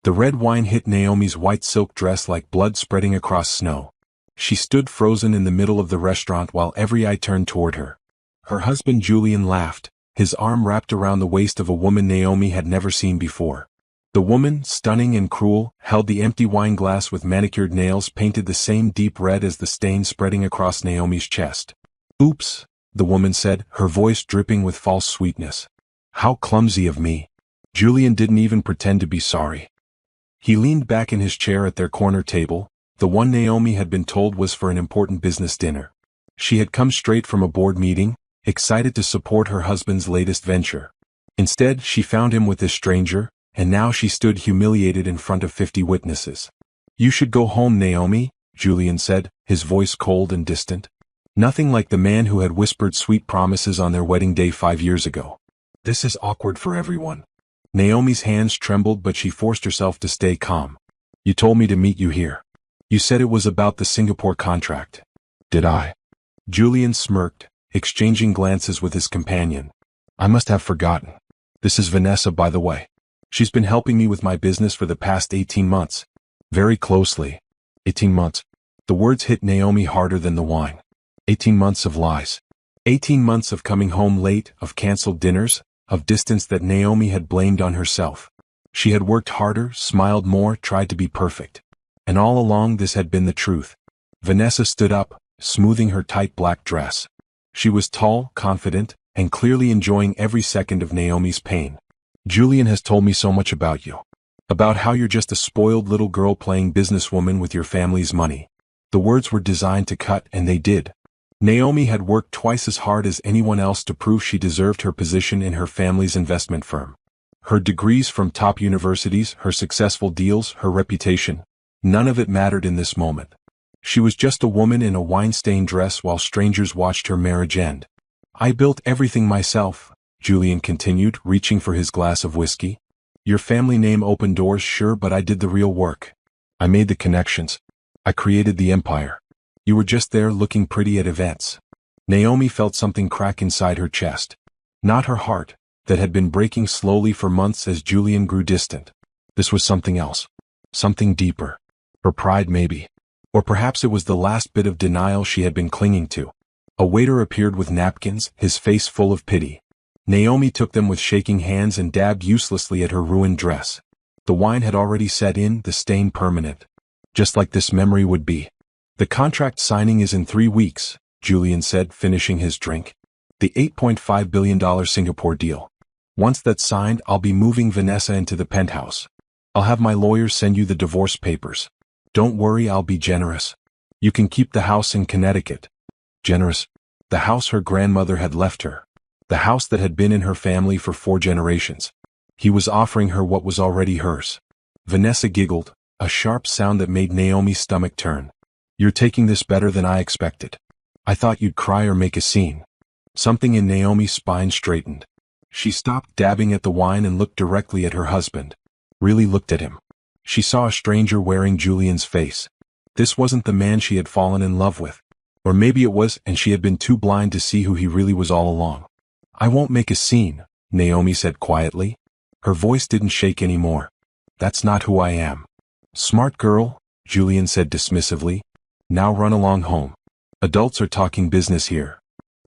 The red wine hit Naomi's white silk dress like blood spreading across snow. She stood frozen in the middle of the restaurant while every eye turned toward her. Her husband Julian laughed, his arm wrapped around the waist of a woman Naomi had never seen before. The woman, stunning and cruel, held the empty wine glass with manicured nails painted the same deep red as the stain spreading across Naomi's chest. "Oops," the woman said, her voice dripping with false sweetness. "How clumsy of me." Julian didn't even pretend to be sorry. He leaned back in his chair at their corner table, the one Naomi had been told was for an important business dinner. She had come straight from a board meeting, excited to support her husband's latest venture. Instead, she found him with this stranger, and now she stood humiliated in front of 50 witnesses. "You should go home, Naomi," Julian said, his voice cold and distant. Nothing like the man who had whispered sweet promises on their wedding day 5 years ago. "This is awkward for everyone." Naomi's hands trembled, but she forced herself to stay calm. "You told me to meet you here. You said it was about the Singapore contract." "Did I?" Julian smirked, exchanging glances with his companion. "I must have forgotten. This is Vanessa, by the way. She's been helping me with my business for the past 18 months. Very closely. 18 months. The words hit Naomi harder than the wine. 18 months of lies. 18 months of coming home late, of canceled dinners, of distance that Naomi had blamed on herself. She had worked harder, smiled more, tried to be perfect. And all along this had been the truth. Vanessa stood up, smoothing her tight black dress. She was tall, confident, and clearly enjoying every second of Naomi's pain. "Julian has told me so much about you. About how you're just a spoiled little girl playing businesswoman with your family's money." The words were designed to cut, and they did. Naomi had worked twice as hard as anyone else to prove she deserved her position in her family's investment firm. Her degrees from top universities, her successful deals, her reputation, none of it mattered in this moment. She was just a woman in a wine-stained dress while strangers watched her marriage end. "I built everything myself," Julian continued, reaching for his glass of whiskey. "Your family name opened doors, sure, but I did the real work. I made the connections. I created the empire. You were just there looking pretty at events." Naomi felt something crack inside her chest. Not her heart, that had been breaking slowly for months as Julian grew distant. This was something else. Something deeper. Her pride, maybe. Or perhaps it was the last bit of denial she had been clinging to. A waiter appeared with napkins, his face full of pity. Naomi took them with shaking hands and dabbed uselessly at her ruined dress. The wine had already set in, the stain permanent. Just like this memory would be. "The contract signing is in 3 weeks, Julian said, finishing his drink. "The $8.5 billion Singapore deal. Once that's signed, I'll be moving Vanessa into the penthouse. I'll have my lawyers send you the divorce papers. Don't worry, I'll be generous. You can keep the house in Connecticut." Generous? The house her grandmother had left her. The house that had been in her family for 4 generations. He was offering her what was already hers. Vanessa giggled, a sharp sound that made Naomi's stomach turn. "You're taking this better than I expected. I thought you'd cry or make a scene." Something in Naomi's spine straightened. She stopped dabbing at the wine and looked directly at her husband. Really looked at him. She saw a stranger wearing Julian's face. This wasn't the man she had fallen in love with. Or maybe it was, and she had been too blind to see who he really was all along. "I won't make a scene," Naomi said quietly. Her voice didn't shake anymore. "That's not who I am." "Smart girl," Julian said dismissively. "Now run along home. Adults are talking business here."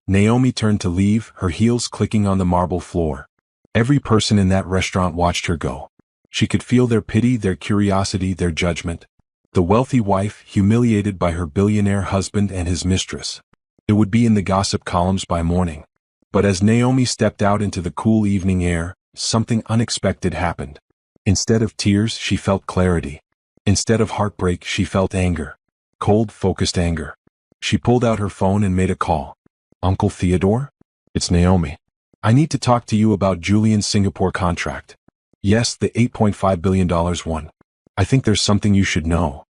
Naomi turned to leave, her heels clicking on the marble floor. Every person in that restaurant watched her go. She could feel their pity, their curiosity, their judgment. The wealthy wife, humiliated by her billionaire husband and his mistress. It would be in the gossip columns by morning. But as Naomi stepped out into the cool evening air, something unexpected happened. Instead of tears, she felt clarity. Instead of heartbreak, she felt anger. Cold, focused anger. She pulled out her phone and made a call. "Uncle Theodore? It's Naomi. I need to talk to you about Julian's Singapore contract." "Yes, the $8.5 billion one. I think there's something you should know."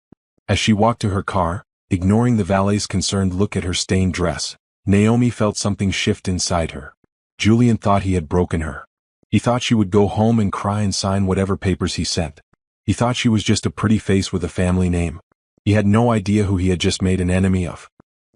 As she walked to her car, ignoring the valet's concerned look at her stained dress, Naomi felt something shift inside her. Julian thought he had broken her. He thought she would go home and cry and sign whatever papers he sent. He thought she was just a pretty face with a family name. He had no idea who he had just made an enemy of.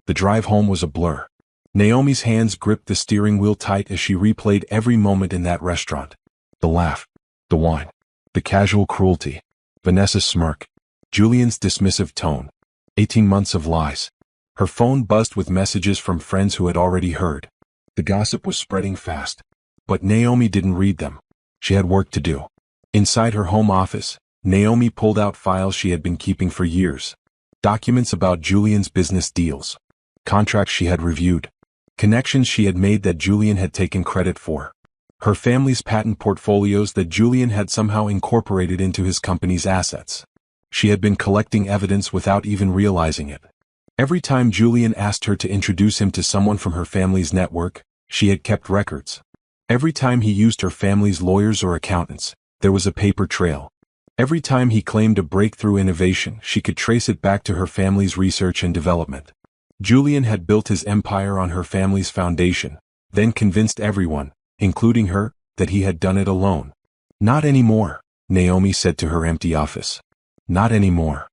The drive home was a blur. Naomi's hands gripped the steering wheel tight as she replayed every moment in that restaurant. The laugh. The wine. The casual cruelty. Vanessa's smirk. Julian's dismissive tone. 18 months of lies. Her phone buzzed with messages from friends who had already heard. The gossip was spreading fast. But Naomi didn't read them. She had work to do. Inside her home office, Naomi pulled out files she had been keeping for years. Documents about Julian's business deals. Contracts she had reviewed. Connections she had made that Julian had taken credit for. Her family's patent portfolios that Julian had somehow incorporated into his company's assets. She had been collecting evidence without even realizing it. Every time Julian asked her to introduce him to someone from her family's network, she had kept records. Every time he used her family's lawyers or accountants, there was a paper trail. Every time he claimed a breakthrough innovation, she could trace it back to her family's research and development. Julian had built his empire on her family's foundation, then convinced everyone, including her, that he had done it alone. Not anymore, Naomi said to her empty office. Not anymore.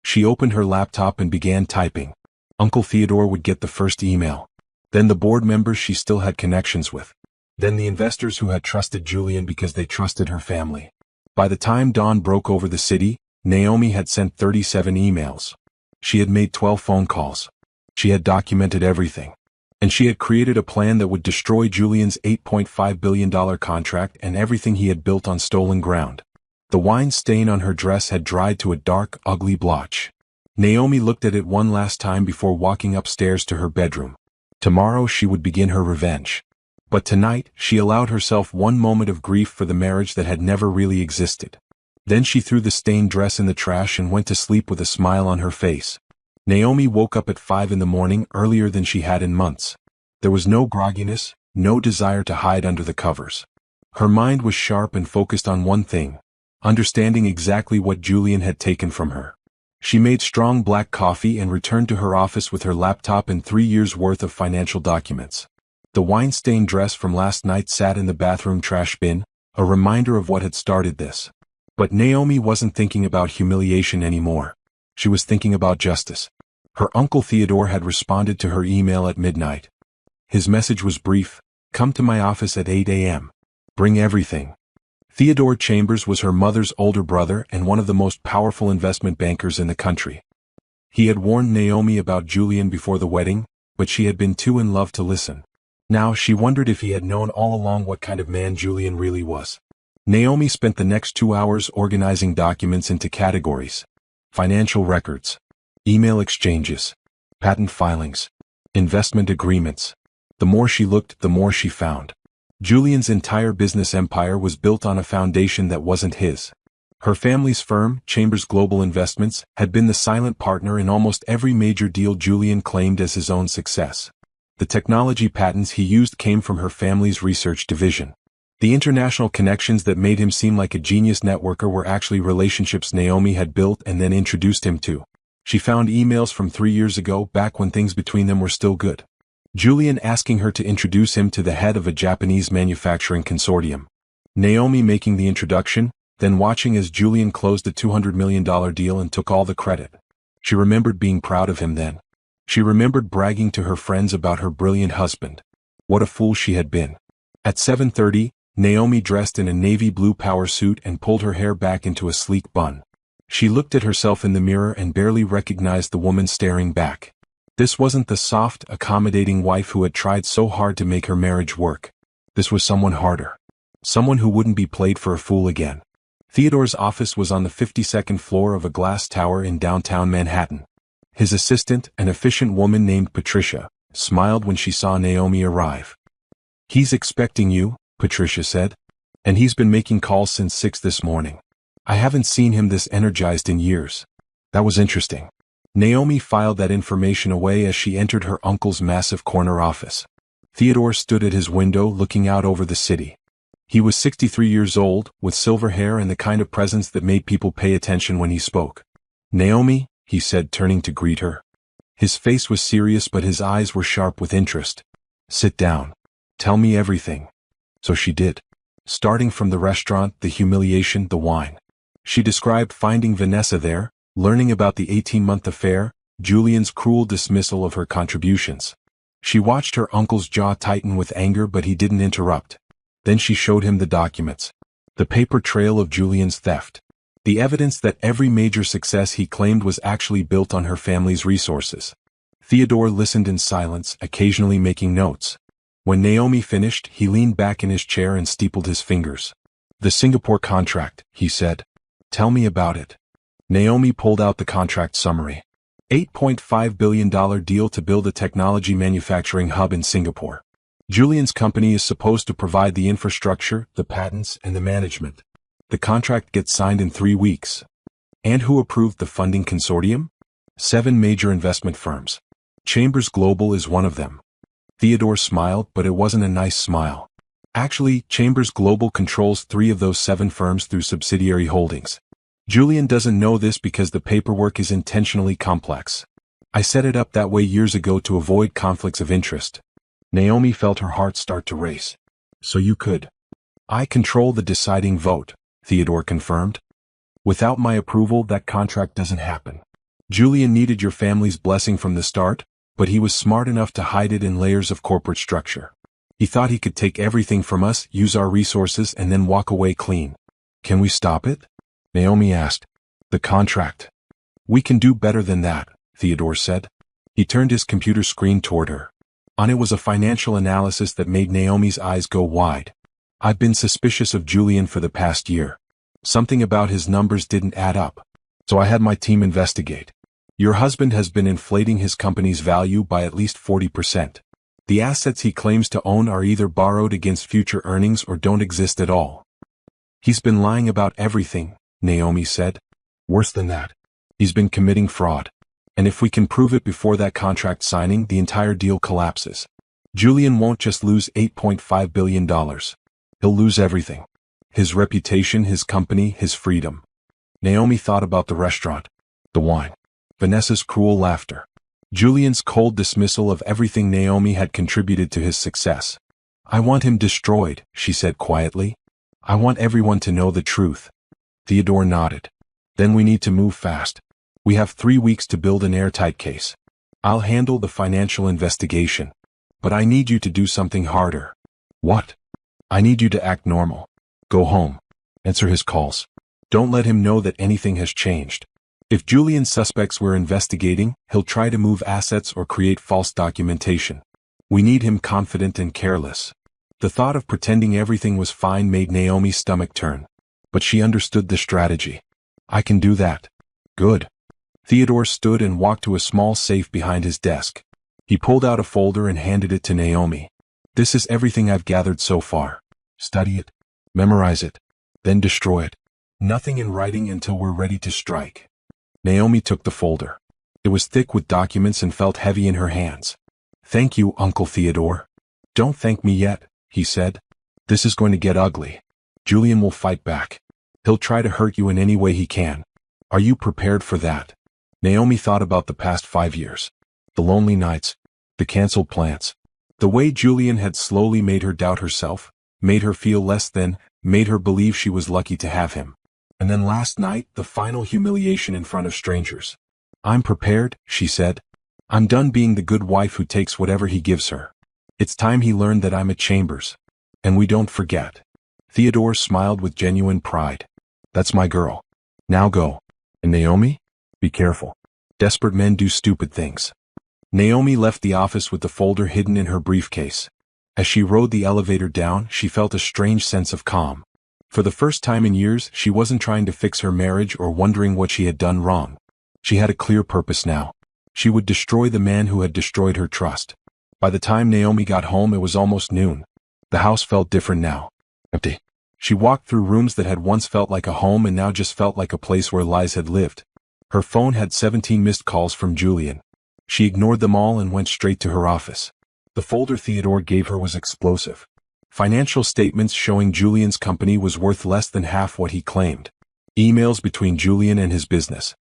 She opened her laptop and began typing. Uncle Theodore would get the first email. Then the board members she still had connections with. Then the investors who had trusted Julian because they trusted her family. By the time dawn broke over the city, Naomi had sent 37 emails. She had made 12 phone calls. She had documented everything. And she had created a plan that would destroy Julian's $8.5 billion contract and everything he had built on stolen ground. The wine stain on her dress had dried to a dark, ugly blotch. Naomi looked at it one last time before walking upstairs to her bedroom. Tomorrow she would begin her revenge. But tonight, she allowed herself one moment of grief for the marriage that had never really existed. Then she threw the stained dress in the trash and went to sleep with a smile on her face. Naomi woke up at 5 in the morning, earlier than she had in months. There was no grogginess, no desire to hide under the covers. Her mind was sharp and focused on one thing: understanding exactly what Julian had taken from her. She made strong black coffee and returned to her office with her laptop and 3 years' worth of financial documents. The wine-stained dress from last night sat in the bathroom trash bin, a reminder of what had started this. But Naomi wasn't thinking about humiliation anymore. She was thinking about justice. Her uncle Theodore had responded to her email at midnight. His message was brief: "Come to my office at 8 a.m. Bring everything." Theodore Chambers was her mother's older brother and one of the most powerful investment bankers in the country. He had warned Naomi about Julian before the wedding, but she had been too in love to listen. Now she wondered if he had known all along what kind of man Julian really was. Naomi spent the next 2 hours organizing documents into categories: financial records, email exchanges, patent filings, investment agreements. The more she looked, the more she found. Julian's entire business empire was built on a foundation that wasn't his. Her family's firm, Chambers Global Investments, had been the silent partner in almost every major deal Julian claimed as his own success. The technology patents he used came from her family's research division. The international connections that made him seem like a genius networker were actually relationships Naomi had built and then introduced him to. She found emails from 3 years ago, back when things between them were still good. Julian asking her to introduce him to the head of a Japanese manufacturing consortium. Naomi making the introduction, then watching as Julian closed a $200 million deal and took all the credit. She remembered being proud of him then. She remembered bragging to her friends about her brilliant husband. What a fool she had been. At 7:30, Naomi dressed in a navy blue power suit and pulled her hair back into a sleek bun. She looked at herself in the mirror and barely recognized the woman staring back. This wasn't the soft, accommodating wife who had tried so hard to make her marriage work. This was someone harder. Someone who wouldn't be played for a fool again. Theodore's office was on the 52nd floor of a glass tower in downtown Manhattan. His assistant, an efficient woman named Patricia, smiled when she saw Naomi arrive. "He's expecting you," Patricia said. "And he's been making calls since 6 this morning. I haven't seen him this energized in years." That was interesting. Naomi filed that information away as she entered her uncle's massive corner office. Theodore stood at his window looking out over the city. He was 63 years old, with silver hair and the kind of presence that made people pay attention when he spoke. "Naomi," he said, turning to greet her. His face was serious but his eyes were sharp with interest. "Sit down. Tell me everything." So she did. Starting from the restaurant, the humiliation, the wine. She described finding Vanessa there, learning about the 18-month affair, Julian's cruel dismissal of her contributions. She watched her uncle's jaw tighten with anger, but he didn't interrupt. Then she showed him the documents. The paper trail of Julian's theft. The evidence that every major success he claimed was actually built on her family's resources. Theodore listened in silence, occasionally making notes. When Naomi finished, he leaned back in his chair and steepled his fingers. "The Singapore contract," he said. "Tell me about it." Naomi pulled out the contract summary. $8.5 billion deal to build a technology manufacturing hub in Singapore. Julian's company is supposed to provide the infrastructure, the patents, and the management. The contract gets signed in 3 weeks. And who approved the funding consortium? 7 major investment firms. Chambers Global is one of them. Theodore smiled, but it wasn't a nice smile. Actually, Chambers Global controls 3 of those 7 firms through subsidiary holdings. Julian doesn't know this because the paperwork is intentionally complex. I set it up that way years ago to avoid conflicts of interest. Naomi felt her heart start to race. "So you could." "I control the deciding vote," Theodore confirmed. "Without my approval, that contract doesn't happen. Julian needed your family's blessing from the start, but he was smart enough to hide it in layers of corporate structure. He thought he could take everything from us, use our resources, and then walk away clean. Can we stop it?" Naomi asked. "The contract." "We can do better than that," Theodore said. He turned his computer screen toward her. On it was a financial analysis that made Naomi's eyes go wide. "I've been suspicious of Julian for the past year. Something about his numbers didn't add up. So I had my team investigate. Your husband has been inflating his company's value by at least 40%. The assets he claims to own are either borrowed against future earnings or don't exist at all. He's been lying about everything," Naomi said. "Worse than that. He's been committing fraud. And if we can prove it before that contract signing, the entire deal collapses. Julian won't just lose $8.5 billion. He'll lose everything. His reputation, his company, his freedom." Naomi thought about the restaurant. The wine. Vanessa's cruel laughter. Julian's cold dismissal of everything Naomi had contributed to his success. "I want him destroyed," she said quietly. "I want everyone to know the truth." Theodore nodded. "Then we need to move fast. We have 3 weeks to build an airtight case. I'll handle the financial investigation. But I need you to do something harder." "What?" "I need you to act normal. Go home. Answer his calls. Don't let him know that anything has changed. If Julian's suspects we're investigating, he'll try to move assets or create false documentation. We need him confident and careless." The thought of pretending everything was fine made Naomi's stomach turn. But she understood the strategy. "I can do that." "Good." Theodore stood and walked to a small safe behind his desk. He pulled out a folder and handed it to Naomi. "This is everything I've gathered so far. Study it. Memorize it. Then destroy it. Nothing in writing until we're ready to strike." Naomi took the folder. It was thick with documents and felt heavy in her hands. "Thank you, Uncle Theodore." "Don't thank me yet," he said. "This is going to get ugly. Julian will fight back. He'll try to hurt you in any way he can. Are you prepared for that?" Naomi thought about the past 5 years. The lonely nights. The canceled plans. The way Julian had slowly made her doubt herself, made her feel less than, made her believe she was lucky to have him. And then last night, the final humiliation in front of strangers. "I'm prepared," she said. "I'm done being the good wife who takes whatever he gives her. It's time he learned that I'm a Chambers. And we don't forget." Theodore smiled with genuine pride. "That's my girl. Now go. And Naomi? Be careful. Desperate men do stupid things." Naomi left the office with the folder hidden in her briefcase. As she rode the elevator down, she felt a strange sense of calm. For the first time in years, she wasn't trying to fix her marriage or wondering what she had done wrong. She had a clear purpose now. She would destroy the man who had destroyed her trust. By the time Naomi got home, it was almost noon. The house felt different now. Empty. She walked through rooms that had once felt like a home and now just felt like a place where lies had lived. Her phone had 17 missed calls from Julian. She ignored them all and went straight to her office. The folder Theodore gave her was explosive. Financial statements showing Julian's company was worth less than half what he claimed. Emails between Julian and his business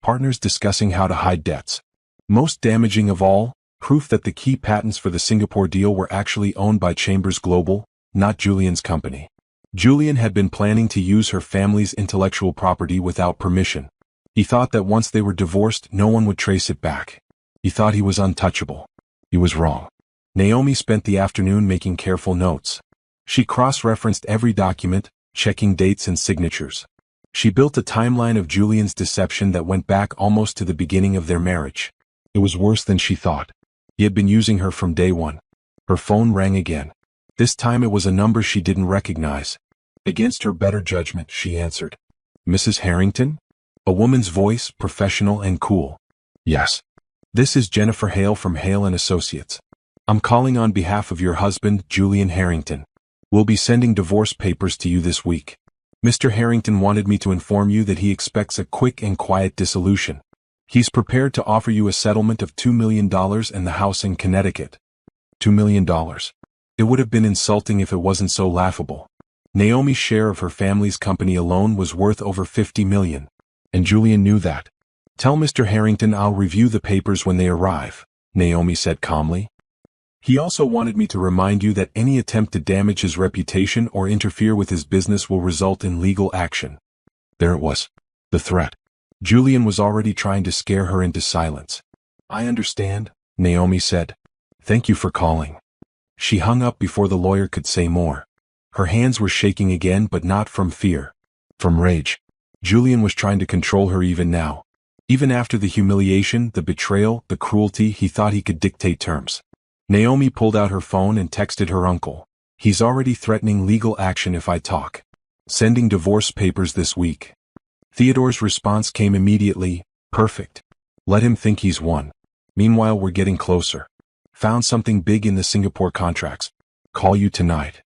partners discussing how to hide debts. Most damaging of all, proof that the key patents for the Singapore deal were actually owned by Chambers Global, not Julian's company. Julian had been planning to use her family's intellectual property without permission. He thought that once they were divorced, no one would trace it back. He thought he was untouchable. He was wrong. Naomi spent the afternoon making careful notes. She cross-referenced every document, checking dates and signatures. She built a timeline of Julian's deception that went back almost to the beginning of their marriage. It was worse than she thought. He had been using her from day one. Her phone rang again. This time it was a number she didn't recognize. Against her better judgment, she answered. Mrs. Harrington? A woman's voice, professional and cool. Yes. This is Jennifer Hale from Hale & Associates. I'm calling on behalf of your husband, Julian Harrington. We'll be sending divorce papers to you this week. Mr. Harrington wanted me to inform you that he expects a quick and quiet dissolution. He's prepared to offer you a settlement of $2 million and the house in Connecticut. $2 million. It would have been insulting if it wasn't so laughable. Naomi's share of her family's company alone was worth over $50 million. And Julian knew that. Tell Mr. Harrington I'll review the papers when they arrive, Naomi said calmly. He also wanted me to remind you that any attempt to damage his reputation or interfere with his business will result in legal action. There it was. The threat. Julian was already trying to scare her into silence. I understand, Naomi said. Thank you for calling. She hung up before the lawyer could say more. Her hands were shaking again, but not from fear. From rage. Julian was trying to control her even now. Even after the humiliation, the betrayal, the cruelty, he thought he could dictate terms. Naomi pulled out her phone and texted her uncle. He's already threatening legal action if I talk. Sending divorce papers this week. Theodore's response came immediately. Perfect. Let him think he's won. Meanwhile, we're getting closer. Found something big in the Singapore contracts. Call you tonight.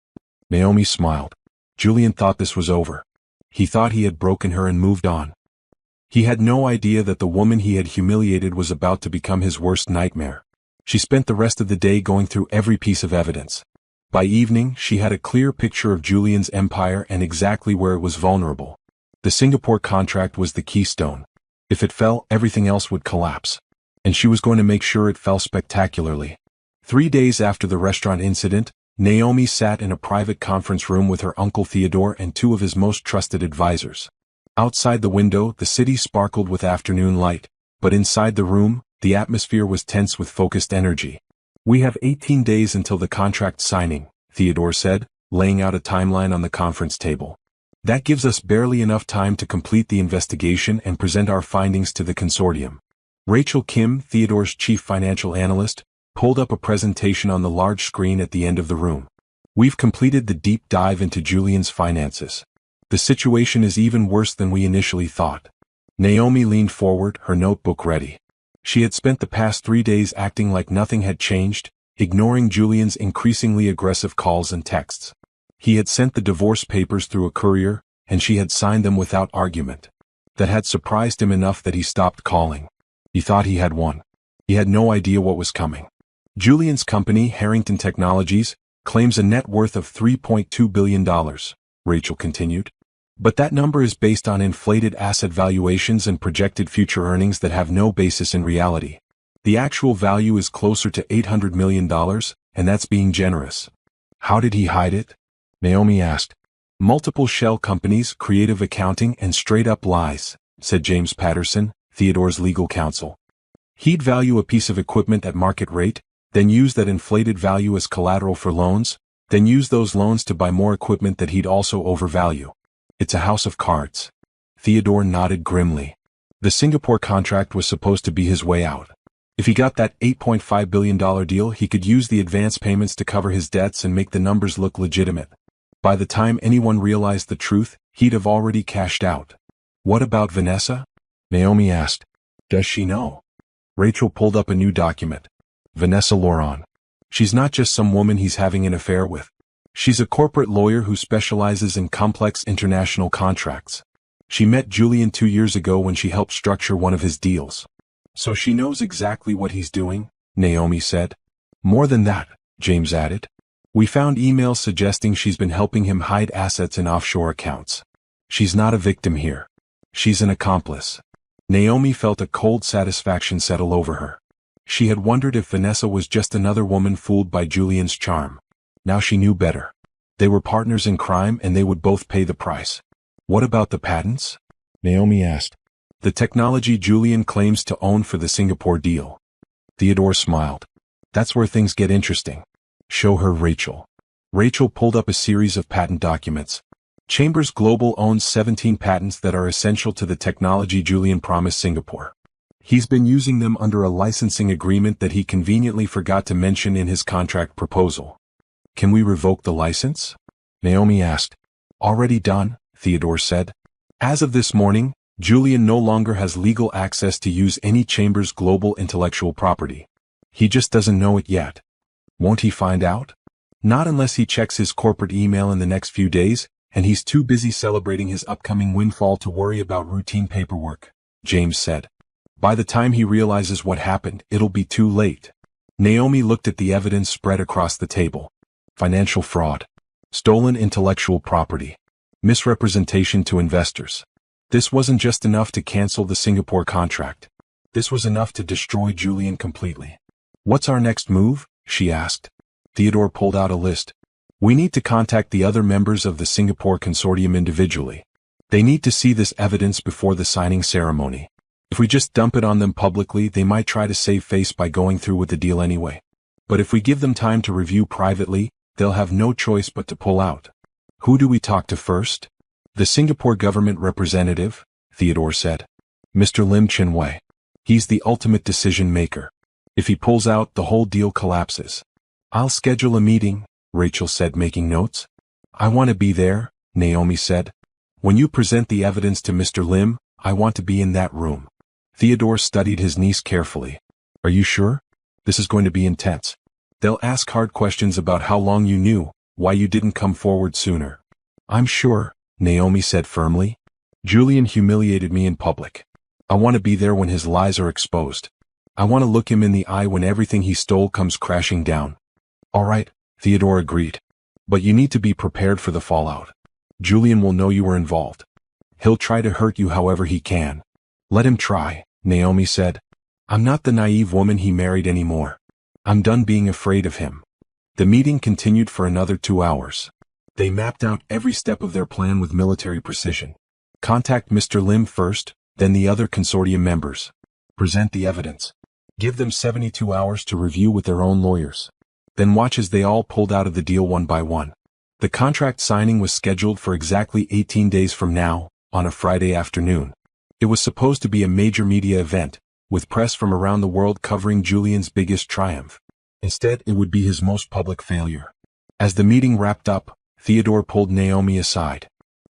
Naomi smiled. Julian thought this was over. He thought he had broken her and moved on. He had no idea that the woman he had humiliated was about to become his worst nightmare. She spent the rest of the day going through every piece of evidence. By evening, she had a clear picture of Julian's empire and exactly where it was vulnerable. The Singapore contract was the keystone. If it fell, everything else would collapse. And she was going to make sure it fell spectacularly. 3 days after the restaurant incident, Naomi sat in a private conference room with her uncle Theodore and 2 of his most trusted advisors. Outside the window, the city sparkled with afternoon light, but inside the room, the atmosphere was tense with focused energy. We have 18 days until the contract signing, Theodore said, laying out a timeline on the conference table. That gives us barely enough time to complete the investigation and present our findings to the consortium. Rachel Kim, Theodore's chief financial analyst, pulled up a presentation on the large screen at the end of the room. We've completed the deep dive into Julian's finances. The situation is even worse than we initially thought. Naomi leaned forward, her notebook ready. She had spent the past 3 days acting like nothing had changed, ignoring Julian's increasingly aggressive calls and texts. He had sent the divorce papers through a courier, and she had signed them without argument. That had surprised him enough that he stopped calling. He thought he had won. He had no idea what was coming. Julian's company, Harrington Technologies, claims a net worth of $3.2 billion, Rachel continued. But that number is based on inflated asset valuations and projected future earnings that have no basis in reality. The actual value is closer to $800 million, and that's being generous. How did he hide it? Naomi asked. Multiple shell companies, creative accounting, and straight-up lies, said James Patterson, Theodore's legal counsel. He'd value a piece of equipment at market rate, then use that inflated value as collateral for loans, then use those loans to buy more equipment that he'd also overvalue. It's a house of cards. Theodore nodded grimly. The Singapore contract was supposed to be his way out. If he got that $8.5 billion deal, he could use the advance payments to cover his debts and make the numbers look legitimate. By the time anyone realized the truth, he'd have already cashed out. What about Vanessa? Naomi asked. Does she know? Rachel pulled up a new document. Vanessa Loran. She's not just some woman he's having an affair with. She's a corporate lawyer who specializes in complex international contracts. She met Julian 2 years ago when she helped structure one of his deals. So she knows exactly what he's doing, Naomi said. More than that, James added. We found emails suggesting she's been helping him hide assets in offshore accounts. She's not a victim here. She's an accomplice. Naomi felt a cold satisfaction settle over her. She had wondered if Vanessa was just another woman fooled by Julian's charm. Now she knew better. They were partners in crime and they would both pay the price. What about the patents? Naomi asked. The technology Julian claims to own for the Singapore deal. Theodore smiled. That's where things get interesting. Show her Rachel. Rachel pulled up a series of patent documents. Chambers Global owns 17 patents that are essential to the technology Julian promised Singapore. He's been using them under a licensing agreement that he conveniently forgot to mention in his contract proposal. Can we revoke the license? Naomi asked. Already done, Theodore said. As of this morning, Julian no longer has legal access to use any Chambers Global intellectual property. He just doesn't know it yet. Won't he find out? Not unless he checks his corporate email in the next few days, and he's too busy celebrating his upcoming windfall to worry about routine paperwork, James said. By the time he realizes what happened, it'll be too late. Naomi looked at the evidence spread across the table. Financial fraud. Stolen intellectual property. Misrepresentation to investors. This wasn't just enough to cancel the Singapore contract. This was enough to destroy Julian completely. What's our next move? She asked. Theodore pulled out a list. We need to contact the other members of the Singapore consortium individually. They need to see this evidence before the signing ceremony. If we just dump it on them publicly, they might try to save face by going through with the deal anyway. But if we give them time to review privately, they'll have no choice but to pull out. Who do we talk to first? The Singapore government representative, Theodore said. Mr. Lim Chin Wei. He's the ultimate decision maker. If he pulls out, the whole deal collapses. I'll schedule a meeting, Rachel said, making notes. I want to be there, Naomi said. When you present the evidence to Mr. Lim, I want to be in that room. Theodore studied his niece carefully. Are you sure? This is going to be intense. They'll ask hard questions about how long you knew, why you didn't come forward sooner. I'm sure, Naomi said firmly. Julian humiliated me in public. I want to be there when his lies are exposed. I want to look him in the eye when everything he stole comes crashing down. All right, Theodore agreed. But you need to be prepared for the fallout. Julian will know you were involved. He'll try to hurt you however he can. Let him try, Naomi said. I'm not the naive woman he married anymore. I'm done being afraid of him. The meeting continued for another 2 hours. They mapped out every step of their plan with military precision. Contact Mr. Lim first, then the other consortium members. Present the evidence. Give them 72 hours to review with their own lawyers. Then watch as they all pulled out of the deal one by one. The contract signing was scheduled for exactly 18 days from now, on a Friday afternoon. It was supposed to be a major media event, with press from around the world covering Julian's biggest triumph. Instead, it would be his most public failure. As the meeting wrapped up, Theodore pulled Naomi aside.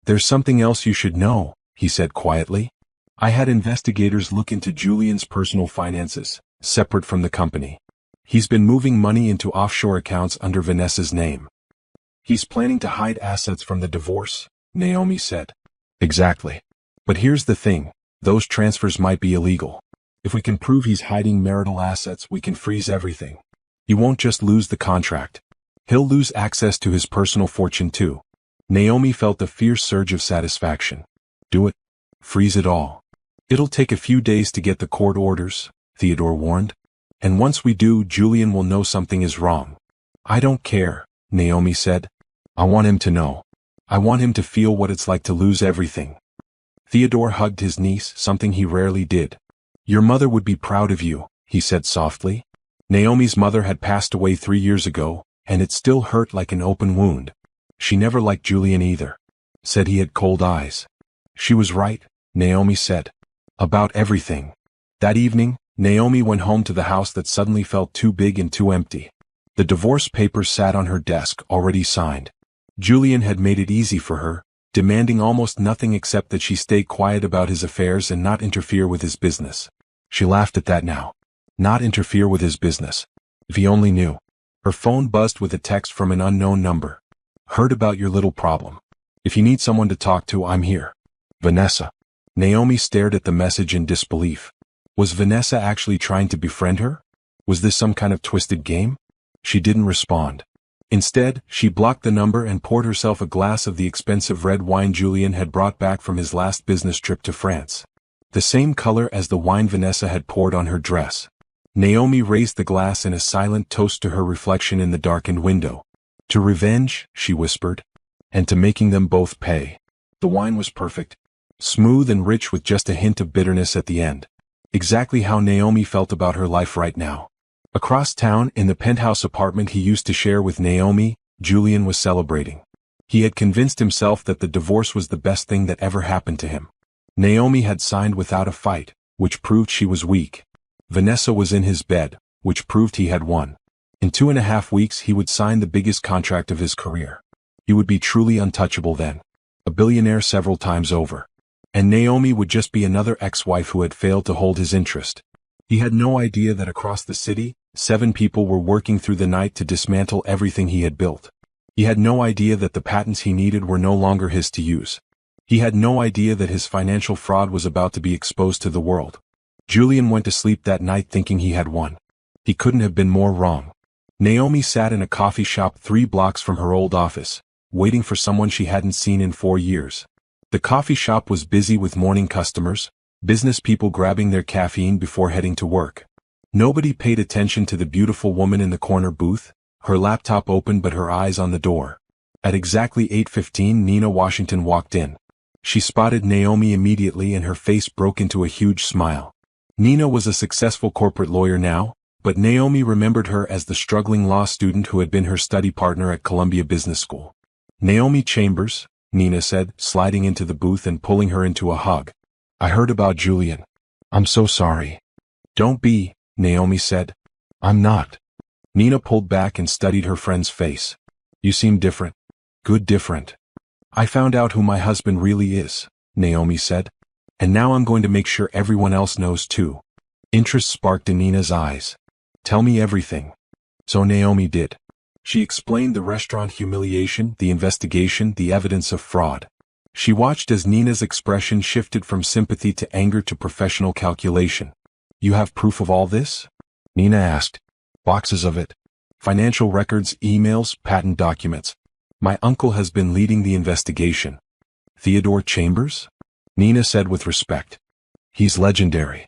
There's something else you should know, he said quietly. I had investigators look into Julian's personal finances, separate from the company. He's been moving money into offshore accounts under Vanessa's name. He's planning to hide assets from the divorce, Naomi said. Exactly. But here's the thing, those transfers might be illegal. If we can prove he's hiding marital assets, we can freeze everything. He won't just lose the contract. He'll lose access to his personal fortune too. Naomi felt a fierce surge of satisfaction. Do it. Freeze it all. It'll take a few days to get the court orders, Theodore warned. And once we do, Julian will know something is wrong. I don't care, Naomi said. I want him to know. I want him to feel what it's like to lose everything. Theodore hugged his niece, something he rarely did. Your mother would be proud of you, he said softly. Naomi's mother had passed away 3 years ago, and it still hurt like an open wound. She never liked Julian either. Said he had cold eyes. She was right, Naomi said. About everything. That evening, Naomi went home to the house that suddenly felt too big and too empty. The divorce papers sat on her desk, already signed. Julian had made it easy for her, demanding almost nothing except that she stay quiet about his affairs and not interfere with his business. She laughed at that now. Not interfere with his business. If he only knew. Her phone buzzed with a text from an unknown number. Heard about your little problem. If you need someone to talk to, I'm here. Vanessa. Naomi stared at the message in disbelief. Was Vanessa actually trying to befriend her? Was this some kind of twisted game? She didn't respond. Instead, she blocked the number and poured herself a glass of the expensive red wine Julian had brought back from his last business trip to France. The same color as the wine Vanessa had poured on her dress. Naomi raised the glass in a silent toast to her reflection in the darkened window. To revenge, she whispered. And to making them both pay. The wine was perfect. Smooth and rich with just a hint of bitterness at the end. Exactly how Naomi felt about her life right now. Across town, in the penthouse apartment he used to share with Naomi, Julian was celebrating. He had convinced himself that the divorce was the best thing that ever happened to him. Naomi had signed without a fight, which proved she was weak. Vanessa was in his bed, which proved he had won. In 2.5 weeks he would sign the biggest contract of his career. He would be truly untouchable then. A billionaire several times over. And Naomi would just be another ex-wife who had failed to hold his interest. He had no idea that across the city, 7 people were working through the night to dismantle everything he had built. He had no idea that the patents he needed were no longer his to use. He had no idea that his financial fraud was about to be exposed to the world. Julian went to sleep that night thinking he had won. He couldn't have been more wrong. Naomi sat in a coffee shop 3 blocks from her old office, waiting for someone she hadn't seen in 4 years. The coffee shop was busy with morning customers, business people grabbing their caffeine before heading to work. Nobody paid attention to the beautiful woman in the corner booth, her laptop open but her eyes on the door. At exactly 8:15 Nina Washington walked in. She spotted Naomi immediately and her face broke into a huge smile. Nina was a successful corporate lawyer now, but Naomi remembered her as the struggling law student who had been her study partner at Columbia Business School. "Naomi Chambers," Nina said, sliding into the booth and pulling her into a hug. "I heard about Julian. I'm so sorry." "Don't be," Naomi said. "I'm not." Nina pulled back and studied her friend's face. "You seem different. Good different." "I found out who my husband really is," Naomi said. "And now I'm going to make sure everyone else knows too." Interest sparked in Nina's eyes. "Tell me everything." So Naomi did. She explained the restaurant humiliation, the investigation, the evidence of fraud. She watched as Nina's expression shifted from sympathy to anger to professional calculation. "You have proof of all this?" Nina asked. "Boxes of it. Financial records, emails, patent documents. My uncle has been leading the investigation." "Theodore Chambers?" Nina said with respect. "He's legendary.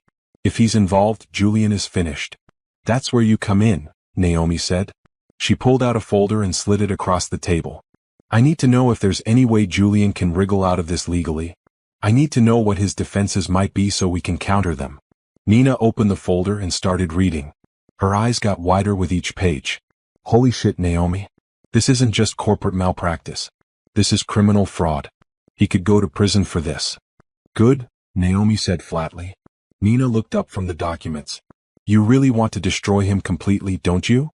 If he's involved, Julian is finished." "That's where you come in," Naomi said. She pulled out a folder and slid it across the table. "I need to know if there's any way Julian can wriggle out of this legally. I need to know what his defenses might be so we can counter them." Nina opened the folder and started reading. Her eyes got wider with each page. "Holy shit, Naomi. This isn't just corporate malpractice. This is criminal fraud. He could go to prison for this." "Good," Naomi said flatly. Nina looked up from the documents. "You really want to destroy him completely, don't you?"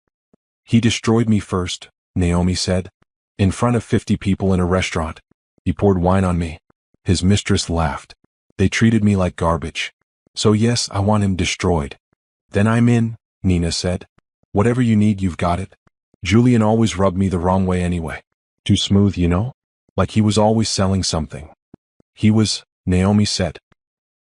"He destroyed me first," Naomi said. "In front of 50 people in a restaurant. He poured wine on me." His mistress laughed. "They treated me like garbage. So yes, I want him destroyed." "Then I'm in," Nina said. "Whatever you need, you've got it. Julian always rubbed me the wrong way anyway. Too smooth, you know? Like he was always selling something." Naomi said.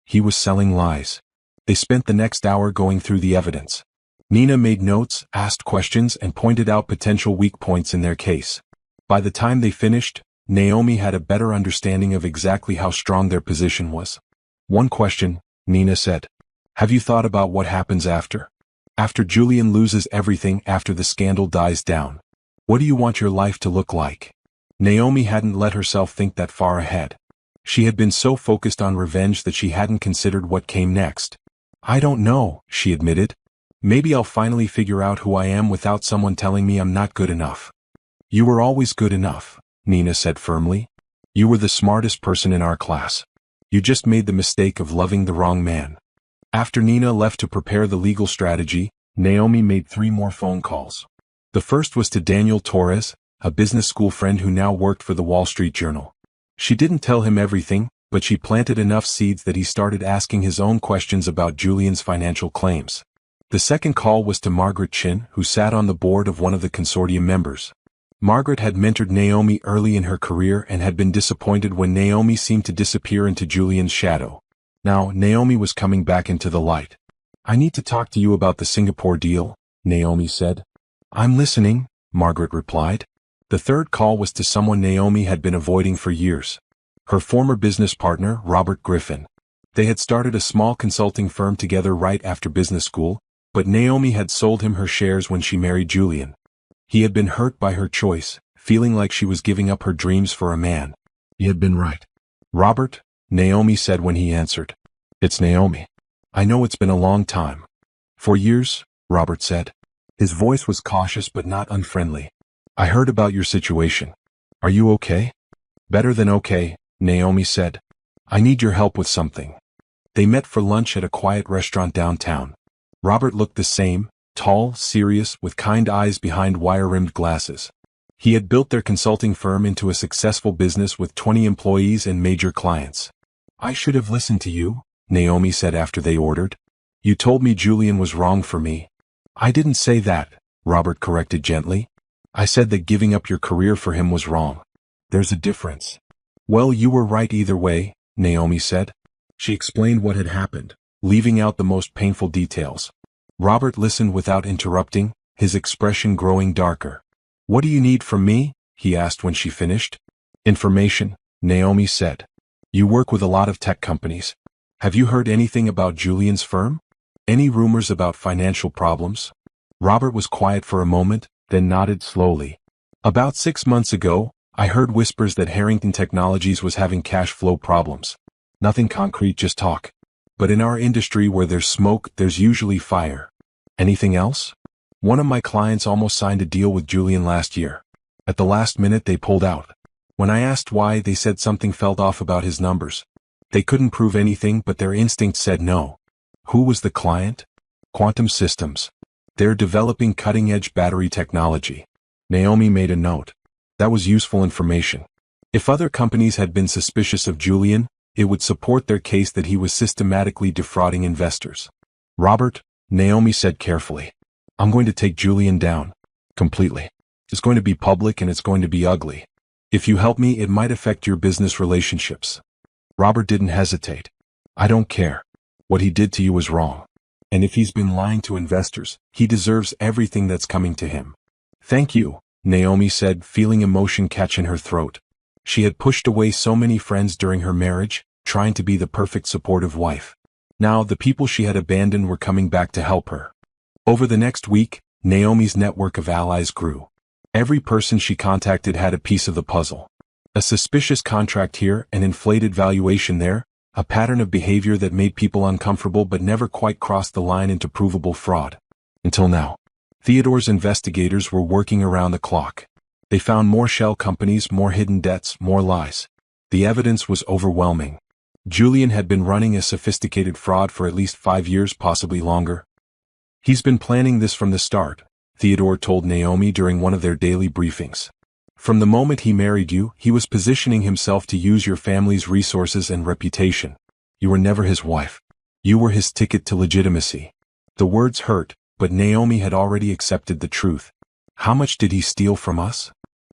"He was selling lies." They spent the next hour going through the evidence. Nina made notes, asked questions, and pointed out potential weak points in their case. By the time they finished, Naomi had a better understanding of exactly how strong their position was. "One question," Nina said. "Have you thought about what happens after? After Julian loses everything, after the scandal dies down? What do you want your life to look like?" Naomi hadn't let herself think that far ahead. She had been so focused on revenge that she hadn't considered what came next. "I don't know," she admitted. "Maybe I'll finally figure out who I am without someone telling me I'm not good enough." "You were always good enough," Nina said firmly. "You were the smartest person in our class. You just made the mistake of loving the wrong man." After Nina left to prepare the legal strategy, Naomi made 3 more phone calls. The first was to Daniel Torres, a business school friend who now worked for the Wall Street Journal. She didn't tell him everything, but she planted enough seeds that he started asking his own questions about Julian's financial claims. The second call was to Margaret Chin, who sat on the board of one of the consortium members. Margaret had mentored Naomi early in her career and had been disappointed when Naomi seemed to disappear into Julian's shadow. Now, Naomi was coming back into the light. "I need to talk to you about the Singapore deal," Naomi said. "I'm listening," Margaret replied. The third call was to someone Naomi had been avoiding for years. Her former business partner, Robert Griffin. They had started a small consulting firm together right after business school, but Naomi had sold him her shares when she married Julian. He had been hurt by her choice, feeling like she was giving up her dreams for a man. He had been right. "Robert," Naomi said when he answered. "It's Naomi. I know it's been a long time." "For years," Robert said. His voice was cautious but not unfriendly. "I heard about your situation. Are you okay? Better than okay, Naomi said. I need your help with something. They met for lunch at a quiet restaurant downtown. Robert looked the same, tall, serious, with kind eyes behind wire-rimmed glasses. He had built their consulting firm into a successful business with 20 employees and major clients. I should have listened to you, Naomi said after they ordered. You told me Julian was wrong for me. I didn't say that, Robert corrected gently. I said that giving up your career for him was wrong. There's a difference. Well, you were right either way, Naomi said. She explained what had happened, leaving out the most painful details. Robert listened without interrupting, his expression growing darker. What do you need from me? He asked when she finished. Information, Naomi said. You work with a lot of tech companies. Have you heard anything about Julian's firm? Any rumors about financial problems? Robert was quiet for a moment, then nodded slowly. About 6 months ago, I heard whispers that Harrington Technologies was having cash flow problems. Nothing concrete, just talk. But in our industry where there's smoke, there's usually fire. Anything else? One of my clients almost signed a deal with Julian last year. At the last minute they pulled out. When I asked why, they said something felt off about his numbers. They couldn't prove anything, but their instinct said no. Who was the client? Quantum Systems. They're developing cutting-edge battery technology. Naomi made a note. That was useful information. If other companies had been suspicious of Julian, it would support their case that he was systematically defrauding investors. Robert, Naomi said carefully. I'm going to take Julian down. Completely. It's going to be public and it's going to be ugly. If you help me, it might affect your business relationships. Robert didn't hesitate. I don't care. What he did to you was wrong. And if he's been lying to investors, he deserves everything that's coming to him. Thank you, Naomi said, feeling emotion catch in her throat. She had pushed away so many friends during her marriage, trying to be the perfect supportive wife. Now the people she had abandoned were coming back to help her. Over the next week, Naomi's network of allies grew. Every person she contacted had a piece of the puzzle. A suspicious contract here, an inflated valuation there, a pattern of behavior that made people uncomfortable but never quite crossed the line into provable fraud. Until now. Theodore's investigators were working around the clock. They found more shell companies, more hidden debts, more lies. The evidence was overwhelming. Julian had been running a sophisticated fraud for at least 5 years, possibly longer. He's been planning this from the start, Theodore told Naomi during one of their daily briefings. From the moment he married you, he was positioning himself to use your family's resources and reputation. You were never his wife. You were his ticket to legitimacy. The words hurt, but Naomi had already accepted the truth. How much did he steal from us?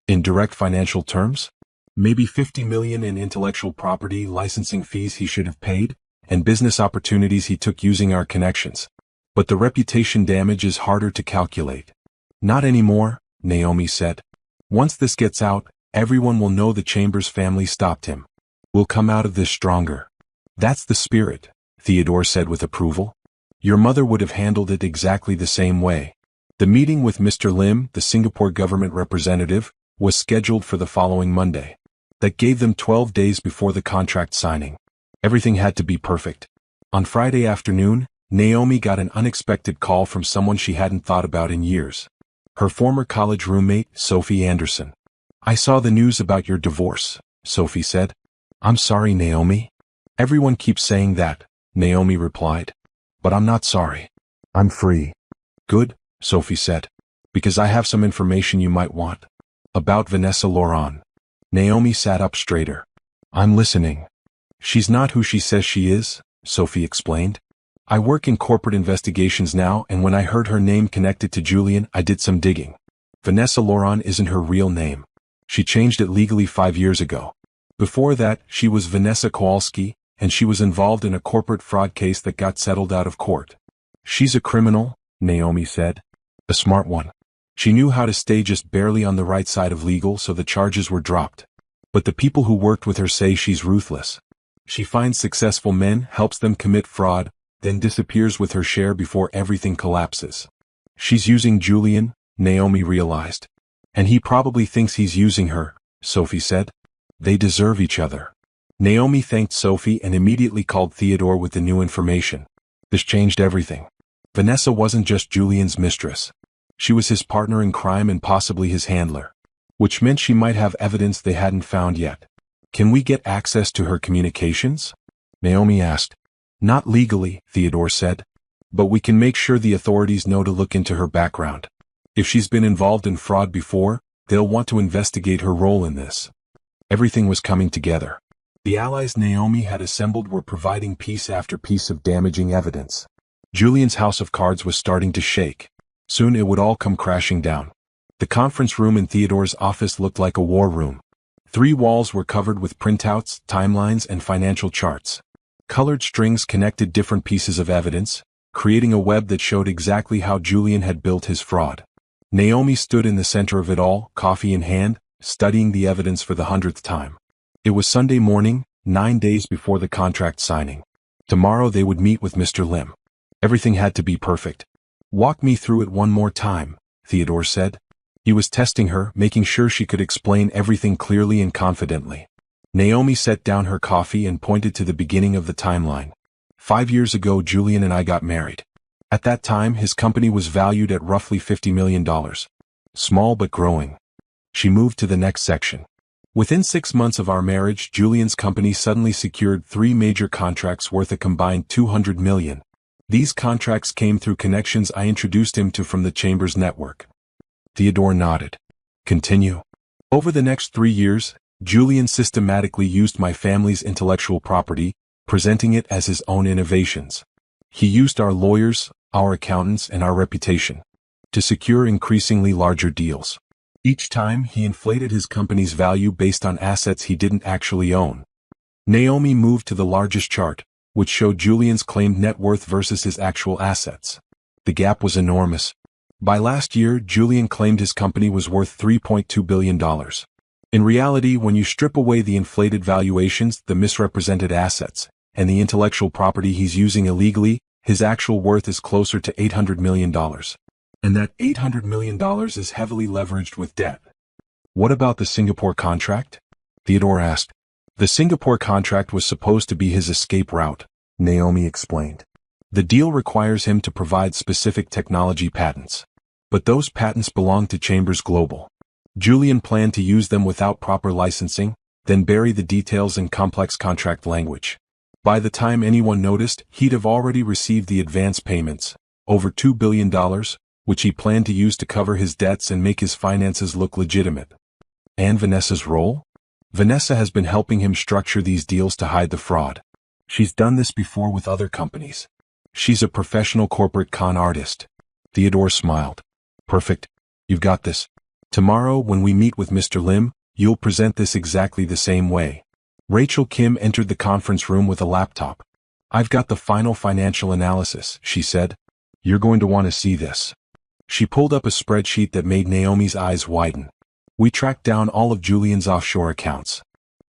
In direct financial terms? Maybe $50 million in intellectual property licensing fees he should have paid, and business opportunities he took using our connections. But the reputation damage is harder to calculate. Not anymore, Naomi said. Once this gets out, everyone will know the Chambers family stopped him. We'll come out of this stronger. That's the spirit, Theodore said with approval. Your mother would have handled it exactly the same way. The meeting with Mr. Lim, the Singapore government representative, was scheduled for the following Monday. That gave them 12 days before the contract signing. Everything had to be perfect. On Friday afternoon, Naomi got an unexpected call from someone she hadn't thought about in years. Her former college roommate, Sophie Anderson. I saw the news about your divorce, Sophie said. I'm sorry, Naomi. Everyone keeps saying that, Naomi replied. But I'm not sorry. I'm free. Good, Sophie said. Because I have some information you might want. About Vanessa Laurent. Naomi sat up straighter. I'm listening. She's not who she says she is, Sophie explained. I work in corporate investigations now, and when I heard her name connected to Julian, I did some digging. Vanessa Laurent isn't her real name. She changed it legally 5 years ago. Before that, she was Vanessa Kowalski, and she was involved in a corporate fraud case that got settled out of court. She's a criminal, Naomi said. A smart one. She knew how to stay just barely on the right side of legal, so the charges were dropped. But the people who worked with her say she's ruthless. She finds successful men, helps them commit fraud, then disappears with her share before everything collapses. She's using Julian, Naomi realized. And he probably thinks he's using her, Sophie said. They deserve each other. Naomi thanked Sophie and immediately called Theodore with the new information. This changed everything. Vanessa wasn't just Julian's mistress. She was his partner in crime and possibly his handler. which meant she might have evidence they hadn't found yet. Can we get access to her communications? Naomi asked. Not legally, Theodore said. But we can make sure the authorities know to look into her background. If she's been involved in fraud before, they'll want to investigate her role in this. Everything was coming together. The allies Naomi had assembled were providing piece after piece of damaging evidence. Julian's house of cards was starting to shake. Soon it would all come crashing down. The conference room in Theodore's office looked like a war room. 3 walls were covered with printouts, timelines, and financial charts. Colored strings connected different pieces of evidence, creating a web that showed exactly how Julian had built his fraud. Naomi stood in the center of it all, coffee in hand, studying the evidence for the 100th time. It was Sunday morning, 9 days before the contract signing. Tomorrow they would meet with Mr. Lim. Everything had to be perfect. Walk me through it one more time, Theodore said. He was testing her, making sure she could explain everything clearly and confidently. Naomi set down her coffee and pointed to the beginning of the timeline. 5 years ago Julian and I got married. At that time his company was valued at roughly $50 million. Small but growing. She moved to the next section. Within 6 months of our marriage, Julian's company suddenly secured 3 major contracts worth a combined $200 million. These contracts came through connections I introduced him to from the Chambers network. Theodore nodded. Continue. Over the next 3 years, Julian systematically used my family's intellectual property, presenting it as his own innovations. He used our lawyers, our accountants, and our reputation to secure increasingly larger deals. Each time, he inflated his company's value based on assets he didn't actually own. Naomi moved to the largest chart, which showed Julian's claimed net worth versus his actual assets. The gap was enormous. By last year, Julian claimed his company was worth $3.2 billion. In reality, when you strip away the inflated valuations, the misrepresented assets, and the intellectual property he's using illegally, his actual worth is closer to $800 million. And that $800 million is heavily leveraged with debt. What about the Singapore contract? Theodore asked. The Singapore contract was supposed to be his escape route, Naomi explained. The deal requires him to provide specific technology patents. But those patents belong to Chambers Global. Julian planned to use them without proper licensing, then bury the details in complex contract language. By the time anyone noticed, he'd have already received the advance payments, over $2 billion, which he planned to use to cover his debts and make his finances look legitimate. And Vanessa's role? Vanessa has been helping him structure these deals to hide the fraud. She's done this before with other companies. She's a professional corporate con artist. Theodore smiled. Perfect. You've got this. Tomorrow, when we meet with Mr. Lim, you'll present this exactly the same way. Rachel Kim entered the conference room with a laptop. I've got the final financial analysis, she said. You're going to want to see this. She pulled up a spreadsheet that made Naomi's eyes widen. We tracked down all of Julian's offshore accounts.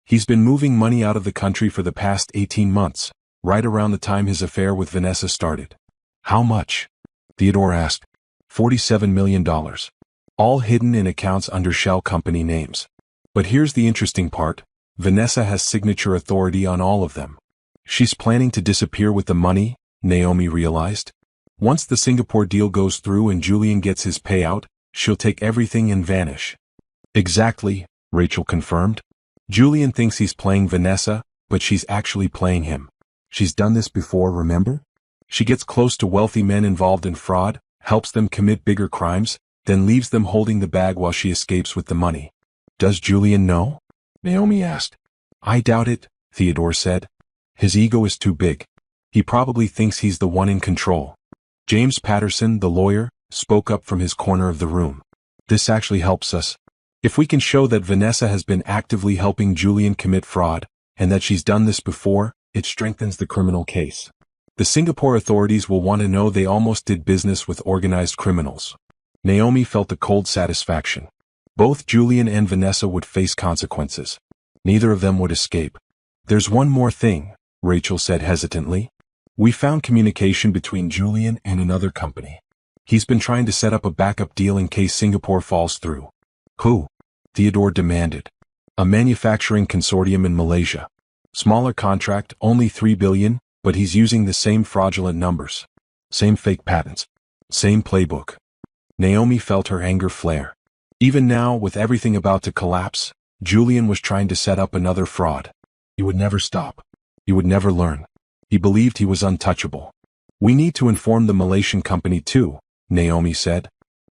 He's been moving money out of the country for the past 18 months, right around the time his affair with Vanessa started. How much? Theodore asked. $47 million. All hidden in accounts under shell company names. But here's the interesting part. Vanessa has signature authority on all of them. She's planning to disappear with the money, Naomi realized. Once the Singapore deal goes through and Julian gets his payout, she'll take everything and vanish. Exactly, Rachel confirmed. Julian thinks he's playing Vanessa, but she's actually playing him. She's done this before, remember? She gets close to wealthy men involved in fraud, helps them commit bigger crimes, then leaves them holding the bag while she escapes with the money. Does Julian know? Naomi asked. I doubt it, Theodore said. His ego is too big. He probably thinks he's the one in control. James Patterson, the lawyer, spoke up from his corner of the room. This actually helps us. If we can show that Vanessa has been actively helping Julian commit fraud, and that she's done this before, it strengthens the criminal case. The Singapore authorities will want to know they almost did business with organized criminals. Naomi felt a cold satisfaction. Both Julian and Vanessa would face consequences. Neither of them would escape. There's one more thing, Rachel said hesitantly. We found communication between Julian and another company. He's been trying to set up a backup deal in case Singapore falls through. Who? Theodore demanded. A manufacturing consortium in Malaysia. Smaller contract, only $3 billion, but he's using the same fraudulent numbers. Same fake patents. Same playbook. Naomi felt her anger flare. Even now, with everything about to collapse, Julian was trying to set up another fraud. He would never stop. He would never learn. He believed he was untouchable. We need to inform the Malaysian company too, Naomi said.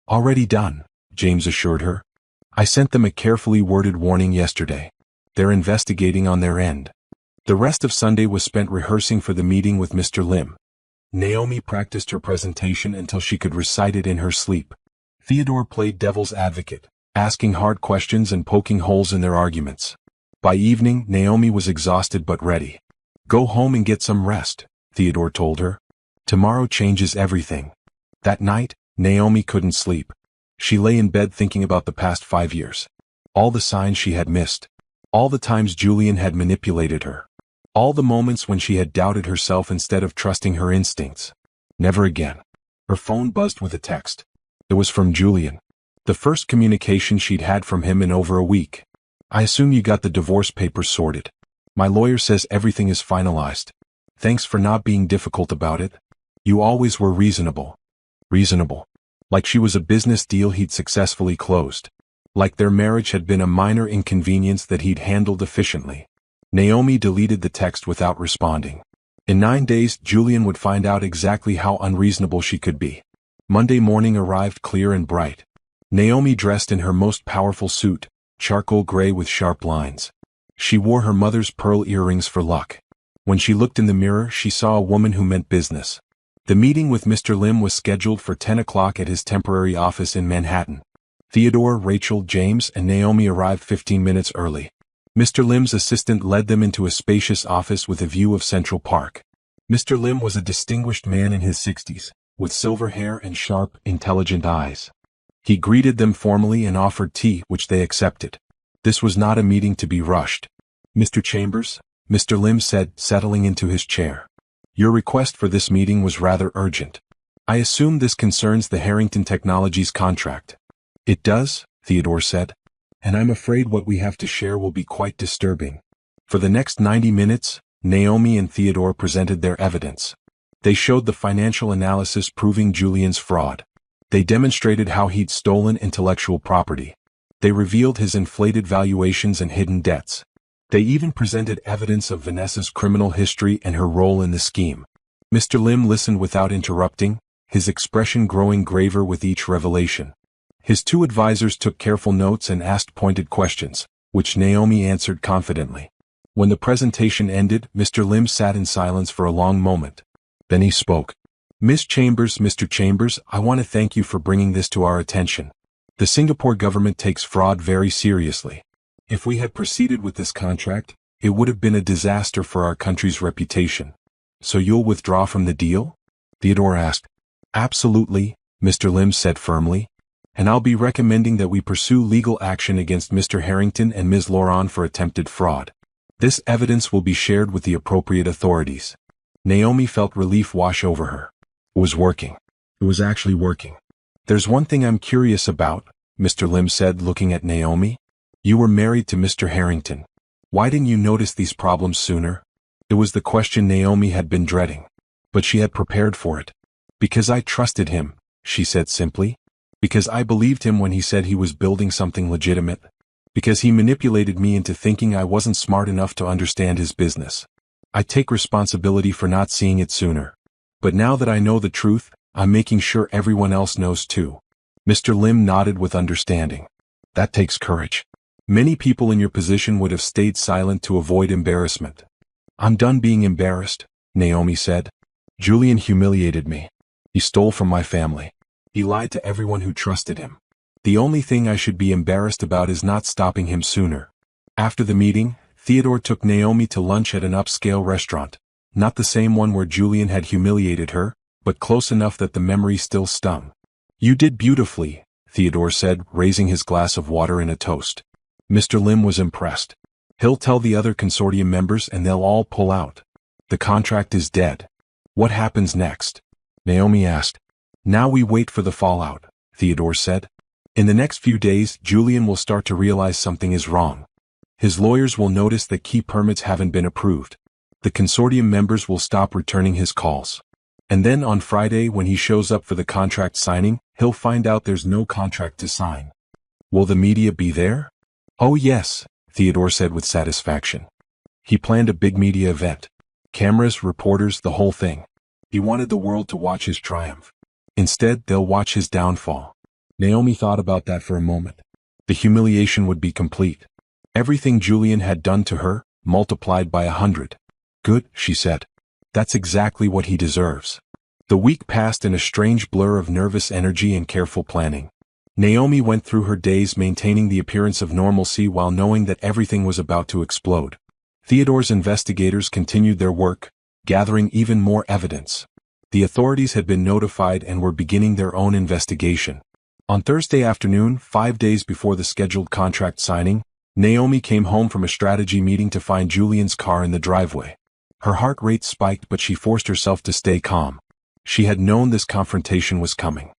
Already done, James assured her. I sent them a carefully worded warning yesterday. They're investigating on their end. The rest of Sunday was spent rehearsing for the meeting with Mr. Lim. Naomi practiced her presentation until she could recite it in her sleep. Theodore played devil's advocate, asking hard questions and poking holes in their arguments. By evening, Naomi was exhausted but ready. Go home and get some rest, Theodore told her. Tomorrow changes everything. That night, Naomi couldn't sleep. She lay in bed thinking about the past 5 years. All the signs she had missed. All the times Julian had manipulated her. All the moments when she had doubted herself instead of trusting her instincts. Never again. Her phone buzzed with a text. It was from Julian. The first communication she'd had from him in over a week. I assume you got the divorce papers sorted. My lawyer says everything is finalized. Thanks for not being difficult about it. You always were reasonable. Reasonable. Like she was a business deal he'd successfully closed. Like their marriage had been a minor inconvenience that he'd handled efficiently. Naomi deleted the text without responding. In 9 days, Julian would find out exactly how unreasonable she could be. Monday morning arrived clear and bright. Naomi dressed in her most powerful suit, charcoal gray with sharp lines. She wore her mother's pearl earrings for luck. When she looked in the mirror, she saw a woman who meant business. The meeting with Mr. Lim was scheduled for 10 o'clock at his temporary office in Manhattan. Theodore, Rachel, James, and Naomi arrived 15 minutes early. Mr. Lim's assistant led them into a spacious office with a view of Central Park. Mr. Lim was a distinguished man in his 60s, with silver hair and sharp, intelligent eyes. He greeted them formally and offered tea, which they accepted. This was not a meeting to be rushed. Mr. Chambers, Mr. Lim said, settling into his chair. Your request for this meeting was rather urgent. I assume this concerns the Harrington Technologies contract. It does, Theodore said. And I'm afraid what we have to share will be quite disturbing. For the next 90 minutes, Naomi and Theodore presented their evidence. They showed the financial analysis proving Julian's fraud. They demonstrated how he'd stolen intellectual property. They revealed his inflated valuations and hidden debts. They even presented evidence of Vanessa's criminal history and her role in the scheme. Mr. Lim listened without interrupting, his expression growing graver with each revelation. His 2 advisors took careful notes and asked pointed questions, which Naomi answered confidently. When the presentation ended, Mr. Lim sat in silence for a long moment. Then he spoke. Miss Chambers, Mr. Chambers, I want to thank you for bringing this to our attention. The Singapore government takes fraud very seriously. If we had proceeded with this contract, it would have been a disaster for our country's reputation. So you'll withdraw from the deal? Theodore asked. Absolutely, Mr. Lim said firmly. And I'll be recommending that we pursue legal action against Mr. Harrington and Ms. Laurent for attempted fraud. This evidence will be shared with the appropriate authorities. Naomi felt relief wash over her. It was working. It was actually working. There's one thing I'm curious about, Mr. Lim said, looking at Naomi. You were married to Mr. Harrington. Why didn't you notice these problems sooner? It was the question Naomi had been dreading. But she had prepared for it. Because I trusted him, she said simply. Because I believed him when he said he was building something legitimate. Because he manipulated me into thinking I wasn't smart enough to understand his business. I take responsibility for not seeing it sooner. But now that I know the truth, I'm making sure everyone else knows too. Mr. Lim nodded with understanding. That takes courage. Many people in your position would have stayed silent to avoid embarrassment. I'm done being embarrassed, Naomi said. Julian humiliated me. He stole from my family. He lied to everyone who trusted him. The only thing I should be embarrassed about is not stopping him sooner. After the meeting, Theodore took Naomi to lunch at an upscale restaurant. Not the same one where Julian had humiliated her, but close enough that the memory still stung. You did beautifully, Theodore said, raising his glass of water in a toast. Mr. Lim was impressed. He'll tell the other consortium members and they'll all pull out. The contract is dead. What happens next? Naomi asked. Now we wait for the fallout, Theodore said. In the next few days, Julian will start to realize something is wrong. His lawyers will notice that key permits haven't been approved. The consortium members will stop returning his calls. And then on Friday when he shows up for the contract signing, he'll find out there's no contract to sign. Will the media be there? Oh yes, Theodore said with satisfaction. He planned a big media event. Cameras, reporters, the whole thing. He wanted the world to watch his triumph. Instead, they'll watch his downfall. Naomi thought about that for a moment. The humiliation would be complete. Everything Julian had done to her, multiplied by 100. Good, she said. That's exactly what he deserves. The week passed in a strange blur of nervous energy and careful planning. Naomi went through her days maintaining the appearance of normalcy while knowing that everything was about to explode. Theodore's investigators continued their work, gathering even more evidence. The authorities had been notified and were beginning their own investigation. On Thursday afternoon, 5 days before the scheduled contract signing, Naomi came home from a strategy meeting to find Julian's car in the driveway. Her heart rate spiked, but she forced herself to stay calm. She had known this confrontation was coming.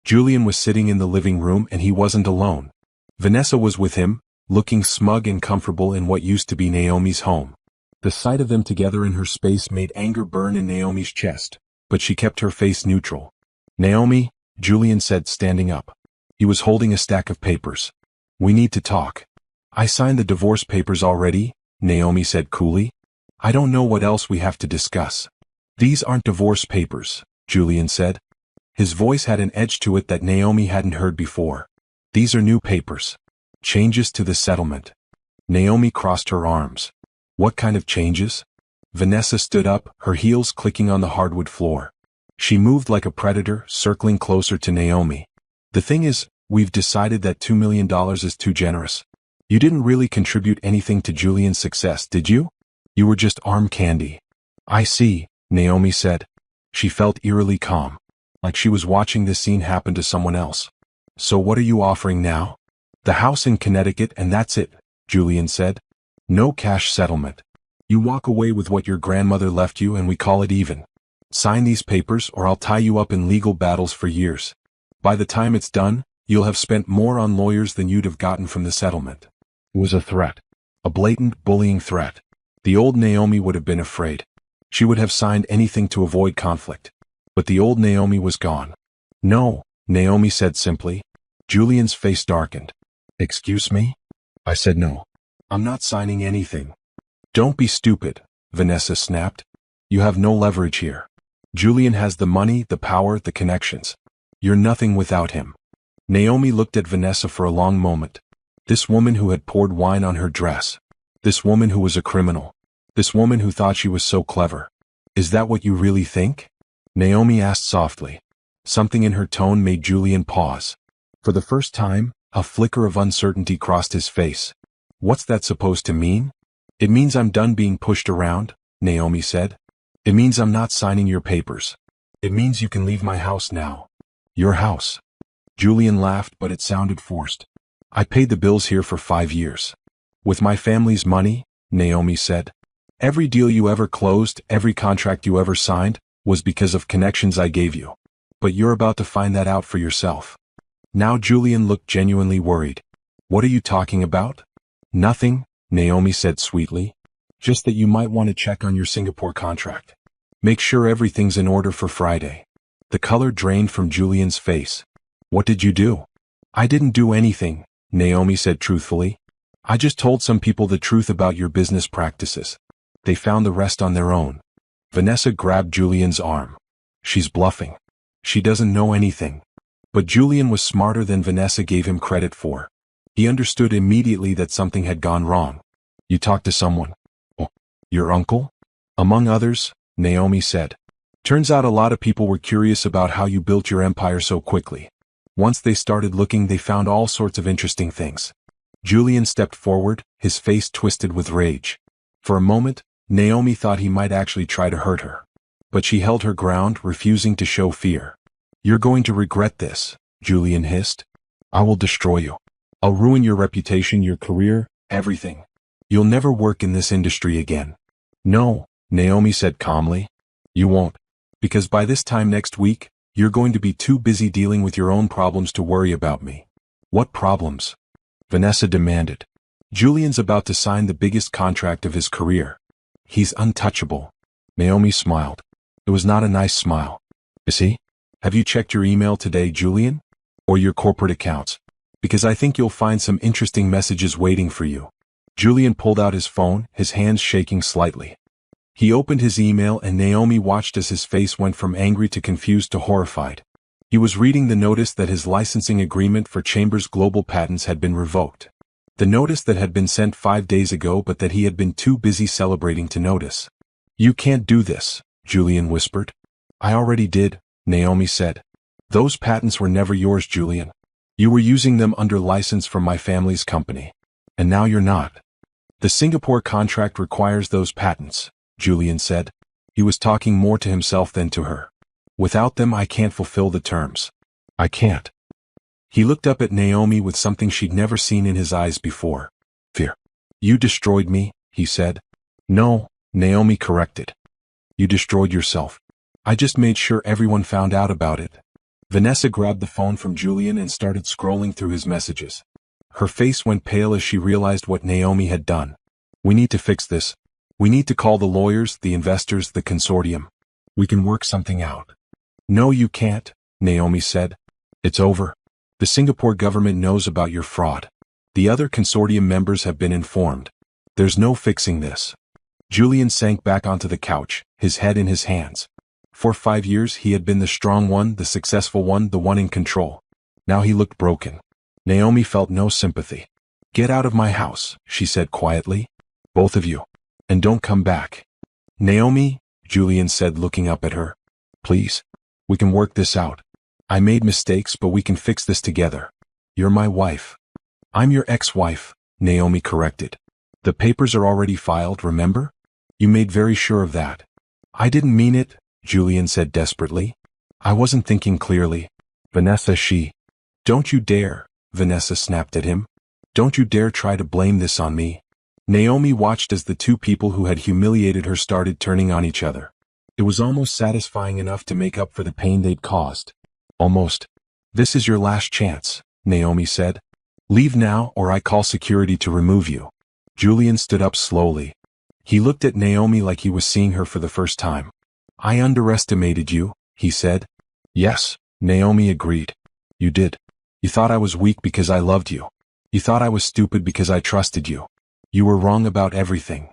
Julian was sitting in the living room and he wasn't alone. Vanessa was with him, looking smug and comfortable in what used to be Naomi's home. The sight of them together in her space made anger burn in Naomi's chest, but she kept her face neutral. Naomi, Julian said, standing up. He was holding a stack of papers. We need to talk. I signed the divorce papers already, Naomi said coolly. I don't know what else we have to discuss. These aren't divorce papers, Julian said. His voice had an edge to it that Naomi hadn't heard before. These are new papers. Changes to the settlement. Naomi crossed her arms. What kind of changes? Vanessa stood up, her heels clicking on the hardwood floor. She moved like a predator, circling closer to Naomi. The thing is, we've decided that $2 million is too generous. You didn't really contribute anything to Julian's success, did you? You were just arm candy. I see, Naomi said. She felt eerily calm, like she was watching this scene happen to someone else. So what are you offering now? The house in Connecticut and that's it, Julian said. No cash settlement. You walk away with what your grandmother left you and we call it even. Sign these papers or I'll tie you up in legal battles for years. By the time it's done, you'll have spent more on lawyers than you'd have gotten from the settlement. It was a threat. A blatant, bullying threat. The old Naomi would have been afraid. She would have signed anything to avoid conflict. But the old Naomi was gone. No, Naomi said simply. Julian's face darkened. Excuse me? I said no. I'm not signing anything. Don't be stupid, Vanessa snapped. You have no leverage here. Julian has the money, the power, the connections. You're nothing without him. Naomi looked at Vanessa for a long moment. This woman who had poured wine on her dress. This woman who was a criminal. This woman who thought she was so clever. Is that what you really think? Naomi asked softly. Something in her tone made Julian pause. For the first time, a flicker of uncertainty crossed his face. What's that supposed to mean? It means I'm done being pushed around, Naomi said. It means I'm not signing your papers. It means you can leave my house now. Your house. Julian laughed, but it sounded forced. I paid the bills here for 5 years. With my family's money, Naomi said. Every deal you ever closed, every contract you ever signed, was because of connections I gave you. But you're about to find that out for yourself. Now Julian looked genuinely worried. What are you talking about? Nothing, Naomi said sweetly. Just that you might want to check on your Singapore contract. Make sure everything's in order for Friday. The color drained from Julian's face. What did you do? I didn't do anything, Naomi said truthfully. I just told some people the truth about your business practices. They found the rest on their own. Vanessa grabbed Julian's arm. She's bluffing. She doesn't know anything. But Julian was smarter than Vanessa gave him credit for. He understood immediately that something had gone wrong. You talked to someone. Oh, your uncle? Among others, Naomi said. Turns out a lot of people were curious about how you built your empire so quickly. Once they started looking, they found all sorts of interesting things. Julian stepped forward, his face twisted with rage. For a moment, Naomi thought he might actually try to hurt her. But she held her ground, refusing to show fear. You're going to regret this, Julian hissed. I will destroy you. I'll ruin your reputation, your career, everything. You'll never work in this industry again. No, Naomi said calmly. You won't. Because by this time next week, you're going to be too busy dealing with your own problems to worry about me. What problems? Vanessa demanded. Julian's about to sign the biggest contract of his career. He's untouchable. Naomi smiled. It was not a nice smile. Is he? Have you checked your email today, Julian? Or your corporate accounts? Because I think you'll find some interesting messages waiting for you. Julian pulled out his phone, his hands shaking slightly. He opened his email and Naomi watched as his face went from angry to confused to horrified. He was reading the notice that his licensing agreement for Chambers Global Patents had been revoked. The notice that had been sent 5 days ago but that he had been too busy celebrating to notice. You can't do this, Julian whispered. I already did, Naomi said. Those patents were never yours, Julian. You were using them under license from my family's company. And now you're not. The Singapore contract requires those patents, Julian said. He was talking more to himself than to her. Without them I can't fulfill the terms. I can't. He looked up at Naomi with something she'd never seen in his eyes before. Fear. You destroyed me, he said. No, Naomi corrected. You destroyed yourself. I just made sure everyone found out about it. Vanessa grabbed the phone from Julian and started scrolling through his messages. Her face went pale as she realized what Naomi had done. We need to fix this. We need to call the lawyers, the investors, the consortium. We can work something out. No, you can't, Naomi said. It's over. The Singapore government knows about your fraud. The other consortium members have been informed. There's no fixing this. Julian sank back onto the couch, his head in his hands. For 5 years he had been the strong one, the successful one, the one in control. Now he looked broken. Naomi felt no sympathy. Get out of my house, she said quietly. Both of you. And don't come back. Naomi, Julian said looking up at her. Please. We can work this out. I made mistakes but we can fix this together. You're my wife. I'm your ex-wife, Naomi corrected. The papers are already filed, remember? You made very sure of that. I didn't mean it, Julian said desperately. I wasn't thinking clearly. Vanessa, Don't you dare, Vanessa snapped at him. Don't you dare try to blame this on me. Naomi watched as the two people who had humiliated her started turning on each other. It was almost satisfying enough to make up for the pain they'd caused. Almost. This is your last chance, Naomi said. Leave now or I call security to remove you. Julian stood up slowly. He looked at Naomi like he was seeing her for the first time. I underestimated you, he said. Yes, Naomi agreed. You did. You thought I was weak because I loved you. You thought I was stupid because I trusted you. You were wrong about everything.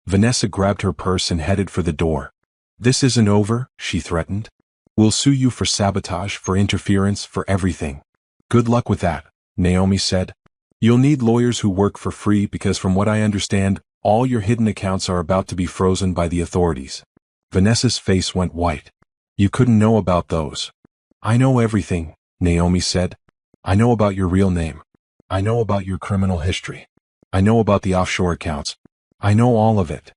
Vanessa grabbed her purse and headed for the door. This isn't over, she threatened. We'll sue you for sabotage, for interference, for everything. Good luck with that, Naomi said. You'll need lawyers who work for free because from what I understand, all your hidden accounts are about to be frozen by the authorities. Vanessa's face went white. You couldn't know about those. I know everything, Naomi said. I know about your real name. I know about your criminal history. I know about the offshore accounts. I know all of it.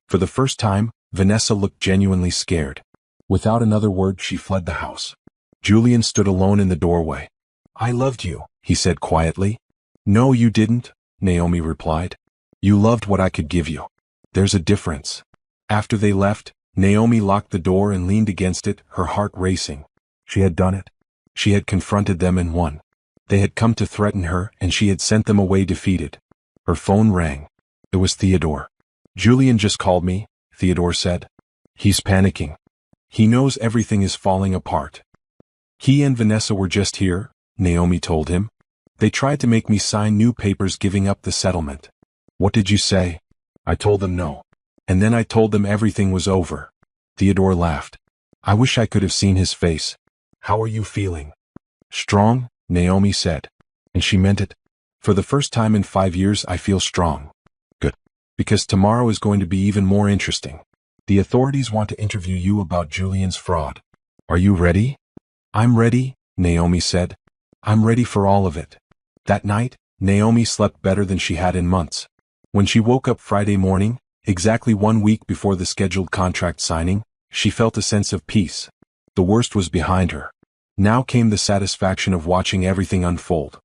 For the first time, Vanessa looked genuinely scared. Without another word, she fled the house. Julian stood alone in the doorway. I loved you, he said quietly. No, you didn't, Naomi replied. You loved what I could give you. There's a difference. After they left, Naomi locked the door and leaned against it, her heart racing. She had done it. She had confronted them and won. They had come to threaten her, and she had sent them away defeated. Her phone rang. It was Theodore. Julian just called me, Theodore said. He's panicking. He knows everything is falling apart. He and Vanessa were just here, Naomi told him. They tried to make me sign new papers giving up the settlement. What did you say? I told them no. And then I told them everything was over. Theodore laughed. I wish I could have seen his face. How are you feeling? Strong, Naomi said. And she meant it. For the first time in 5 years I feel strong. Good. Because tomorrow is going to be even more interesting. The authorities want to interview you about Julian's fraud. Are you ready? I'm ready, Naomi said. I'm ready for all of it. That night, Naomi slept better than she had in months. When she woke up Friday morning, exactly 1 week before the scheduled contract signing, she felt a sense of peace. The worst was behind her. Now came the satisfaction of watching everything unfold.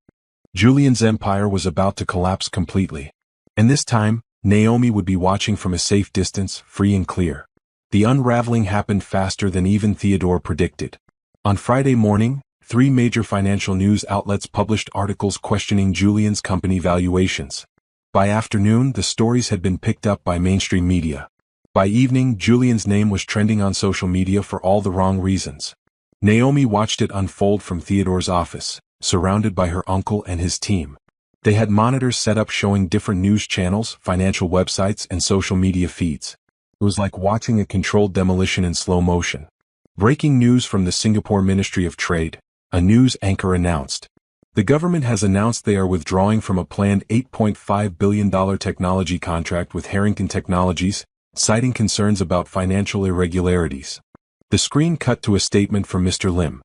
Julian's empire was about to collapse completely. And this time, Naomi would be watching from a safe distance, free and clear. The unraveling happened faster than even Theodore predicted. On Friday morning, 3 major financial news outlets published articles questioning Julian's company valuations. By afternoon, the stories had been picked up by mainstream media. By evening, Julian's name was trending on social media for all the wrong reasons. Naomi watched it unfold from Theodore's office, surrounded by her uncle and his team. They had monitors set up showing different news channels, financial websites, and social media feeds. It was like watching a controlled demolition in slow motion. Breaking news from the Singapore Ministry of Trade, a news anchor announced. The government has announced they are withdrawing from a planned $8.5 billion technology contract with Harrington Technologies, citing concerns about financial irregularities. The screen cut to a statement from Mr. Lim.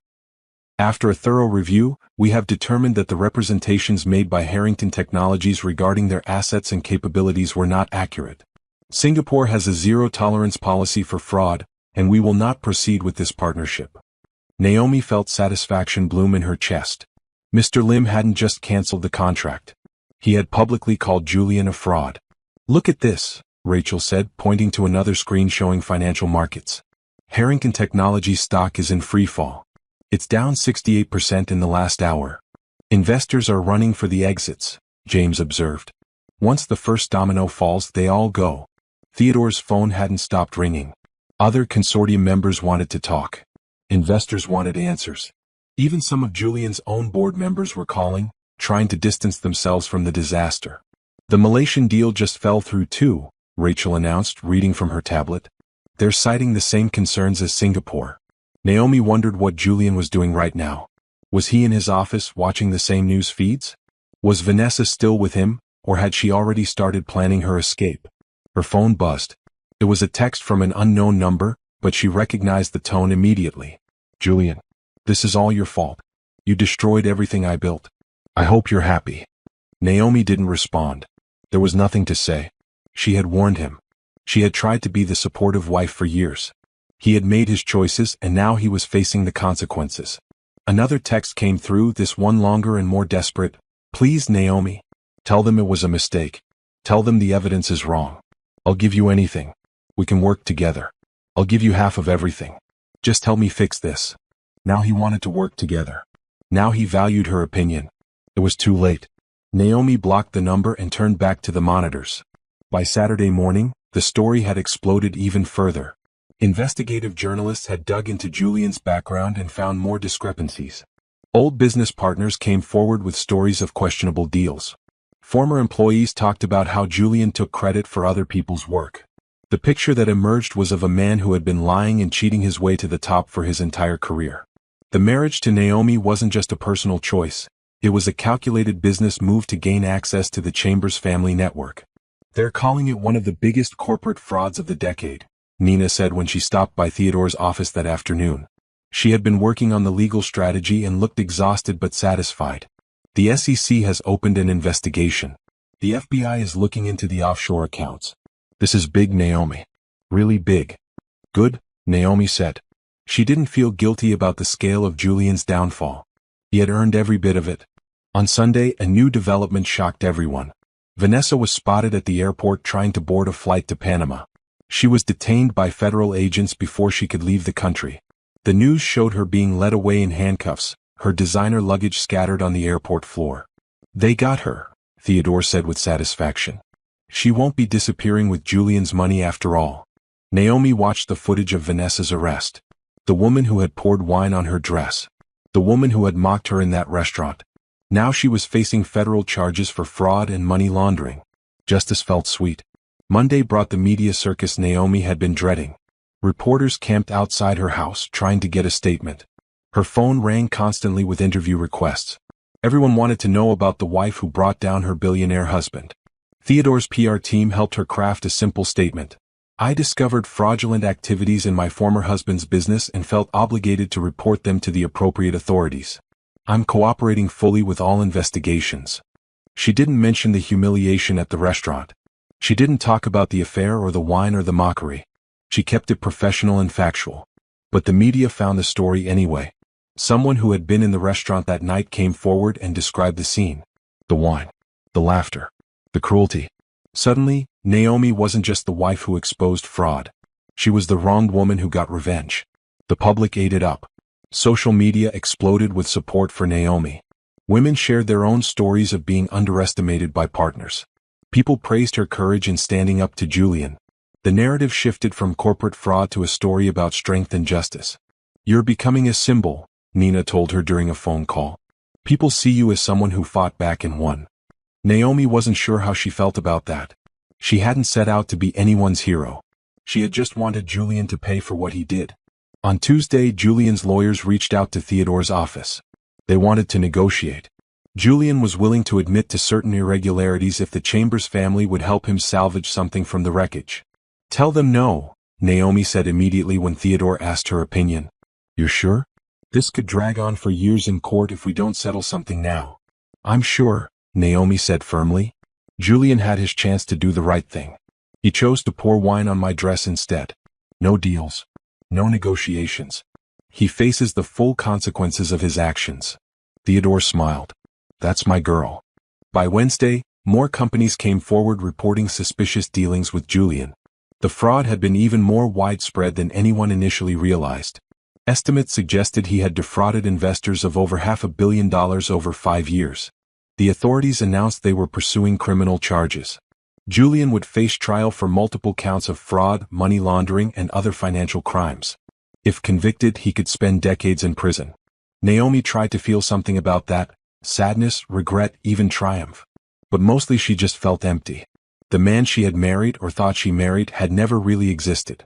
After a thorough review, we have determined that the representations made by Harrington Technologies regarding their assets and capabilities were not accurate. Singapore has a zero-tolerance policy for fraud, and we will not proceed with this partnership. Naomi felt satisfaction bloom in her chest. Mr. Lim hadn't just cancelled the contract. He had publicly called Julian a fraud. "Look at this," Rachel said, pointing to another screen showing financial markets. "Harrington Technologies stock is in freefall. It's down 68% in the last hour. Investors are running for the exits," James observed. "Once the first domino falls, they all go." Theodore's phone hadn't stopped ringing. Other consortium members wanted to talk. Investors wanted answers. Even some of Julian's own board members were calling, trying to distance themselves from the disaster. "The Malaysian deal just fell through too," Rachel announced, reading from her tablet. "They're citing the same concerns as Singapore." Naomi wondered what Julian was doing right now. Was he in his office watching the same news feeds? Was Vanessa still with him, or had she already started planning her escape? Her phone buzzed. It was a text from an unknown number, but she recognized the tone immediately. "Julian, this is all your fault. You destroyed everything I built. I hope you're happy." Naomi didn't respond. There was nothing to say. She had warned him. She had tried to be the supportive wife for years. He had made his choices, and now he was facing the consequences. Another text came through, this one longer and more desperate. "Please, Naomi. Tell them it was a mistake. Tell them the evidence is wrong. I'll give you anything. We can work together. I'll give you half of everything. Just help me fix this." Now he wanted to work together. Now he valued her opinion. It was too late. Naomi blocked the number and turned back to the monitors. By Saturday morning, the story had exploded even further. Investigative journalists had dug into Julian's background and found more discrepancies. Old business partners came forward with stories of questionable deals. Former employees talked about how Julian took credit for other people's work. The picture that emerged was of a man who had been lying and cheating his way to the top for his entire career. The marriage to Naomi wasn't just a personal choice. It was a calculated business move to gain access to the Chambers family network. "They're calling it one of the biggest corporate frauds of the decade," Nina said when she stopped by Theodore's office that afternoon. She had been working on the legal strategy and looked exhausted but satisfied. "The SEC has opened an investigation. The FBI is looking into the offshore accounts. This is big, Naomi. Really big." "Good," Naomi said. She didn't feel guilty about the scale of Julian's downfall. He had earned every bit of it. On Sunday, a new development shocked everyone. Vanessa was spotted at the airport trying to board a flight to Panama. She was detained by federal agents before she could leave the country. The news showed her being led away in handcuffs, her designer luggage scattered on the airport floor. "They got her," Theodore said with satisfaction. "She won't be disappearing with Julian's money after all." Naomi watched the footage of Vanessa's arrest. The woman who had poured wine on her dress. The woman who had mocked her in that restaurant. Now she was facing federal charges for fraud and money laundering. Justice felt sweet. Monday brought the media circus Naomi had been dreading. Reporters camped outside her house trying to get a statement. Her phone rang constantly with interview requests. Everyone wanted to know about the wife who brought down her billionaire husband. Theodore's PR team helped her craft a simple statement. "I discovered fraudulent activities in my former husband's business and felt obligated to report them to the appropriate authorities. I'm cooperating fully with all investigations." She didn't mention the humiliation at the restaurant. She didn't talk about the affair or the wine or the mockery. She kept it professional and factual. But the media found the story anyway. Someone who had been in the restaurant that night came forward and described the scene. The wine. The laughter. The cruelty. Suddenly, Naomi wasn't just the wife who exposed fraud. She was the wronged woman who got revenge. The public ate it up. Social media exploded with support for Naomi. Women shared their own stories of being underestimated by partners. People praised her courage in standing up to Julian. The narrative shifted from corporate fraud to a story about strength and justice. "You're becoming a symbol," Nina told her during a phone call. People see you as someone who fought back and won. Naomi wasn't sure how she felt about that. She hadn't set out to be anyone's hero. She had just wanted Julian to pay for what he did. On Tuesday, Julian's lawyers reached out to Theodore's office. They wanted to negotiate. Julian was willing to admit to certain irregularities if the Chambers family would help him salvage something from the wreckage. "Tell them no," Naomi said immediately when Theodore asked her opinion. "You're sure? This could drag on for years in court if we don't settle something now." "I'm sure," Naomi said firmly. Julian had his chance to do the right thing. He chose to pour wine on my dress instead. No deals. No negotiations. He faces the full consequences of his actions. Theodore smiled. "That's my girl." By Wednesday, more companies came forward reporting suspicious dealings with Julian. The fraud had been even more widespread than anyone initially realized. Estimates suggested he had defrauded investors of over $500 million over 5 years. The authorities announced they were pursuing criminal charges. Julian would face trial for multiple counts of fraud, money laundering, and other financial crimes. If convicted, he could spend decades in prison. Naomi tried to feel something about that: sadness, regret, even triumph. But mostly she just felt empty. The man she had married or thought she married had never really existed.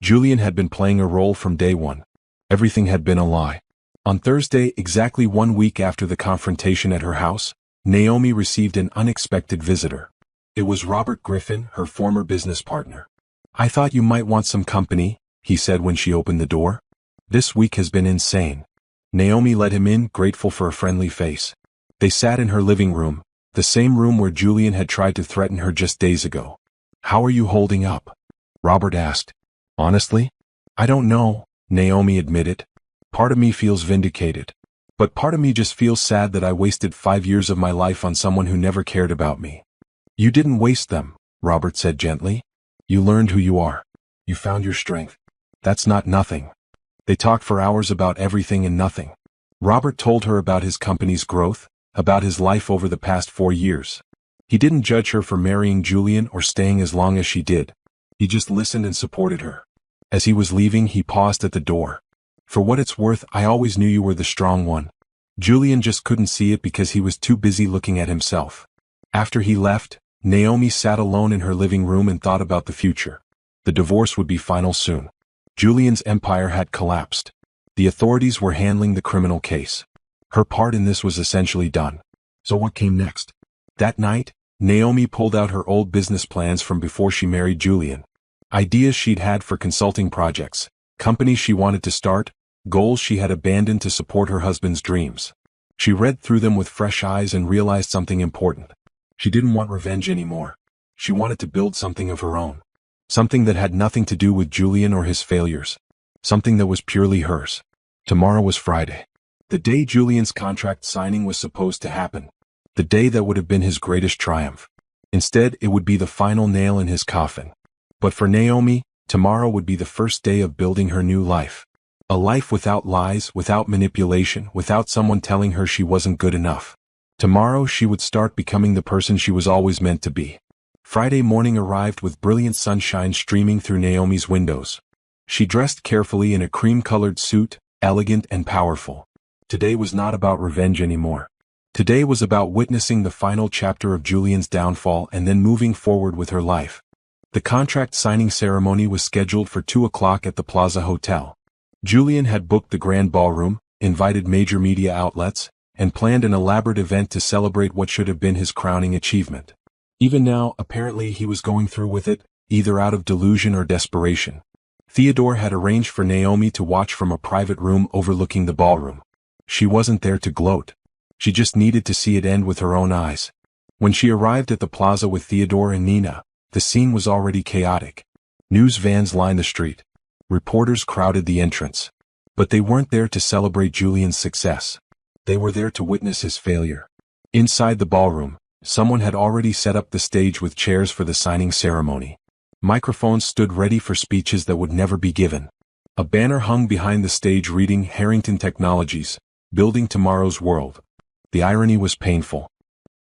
Julian had been playing a role from day one. Everything had been a lie. On Thursday, exactly 1 week after the confrontation at her house, Naomi received an unexpected visitor. It was Robert Griffin, her former business partner. "I thought you might want some company," he said when she opened the door. "This week has been insane." Naomi let him in, grateful for a friendly face. They sat in her living room, the same room where Julian had tried to threaten her just days ago. "How are you holding up?" Robert asked. "Honestly, I don't know," Naomi admitted. "Part of me feels vindicated. But part of me just feels sad that I wasted 5 years of my life on someone who never cared about me." "You didn't waste them," Robert said gently. "You learned who you are. You found your strength. That's not nothing." They talked for hours about everything and nothing. Robert told her about his company's growth, about his life over the past 4 years. He didn't judge her for marrying Julian or staying as long as she did. He just listened and supported her. As he was leaving, he paused at the door. "For what it's worth, I always knew you were the strong one." Julian just couldn't see it because he was too busy looking at himself. After he left, Naomi sat alone in her living room and thought about the future. The divorce would be final soon. Julian's empire had collapsed. The authorities were handling the criminal case. Her part in this was essentially done. So what came next? That night, Naomi pulled out her old business plans from before she married Julian. Ideas she'd had for consulting projects, companies she wanted to start, goals she had abandoned to support her husband's dreams. She read through them with fresh eyes and realized something important. She didn't want revenge anymore. She wanted to build something of her own. Something that had nothing to do with Julian or his failures. Something that was purely hers. Tomorrow was Friday. The day Julian's contract signing was supposed to happen. The day that would have been his greatest triumph. Instead, it would be the final nail in his coffin. But for Naomi, tomorrow would be the first day of building her new life. A life without lies, without manipulation, without someone telling her she wasn't good enough. Tomorrow she would start becoming the person she was always meant to be. Friday morning arrived with brilliant sunshine streaming through Naomi's windows. She dressed carefully in a cream-colored suit, elegant and powerful. Today was not about revenge anymore. Today was about witnessing the final chapter of Julian's downfall and then moving forward with her life. The contract signing ceremony was scheduled for 2 o'clock at the Plaza Hotel. Julian had booked the grand ballroom, invited major media outlets, and planned an elaborate event to celebrate what should have been his crowning achievement. Even now, apparently he was going through with it, either out of delusion or desperation. Theodore had arranged for Naomi to watch from a private room overlooking the ballroom. She wasn't there to gloat. She just needed to see it end with her own eyes. When she arrived at the plaza with Theodore and Nina, the scene was already chaotic. News vans lined the street. Reporters crowded the entrance. But they weren't there to celebrate Julian's success. They were there to witness his failure. Inside the ballroom, someone had already set up the stage with chairs for the signing ceremony. Microphones stood ready for speeches that would never be given. A banner hung behind the stage reading Harrington Technologies, Building Tomorrow's World. The irony was painful.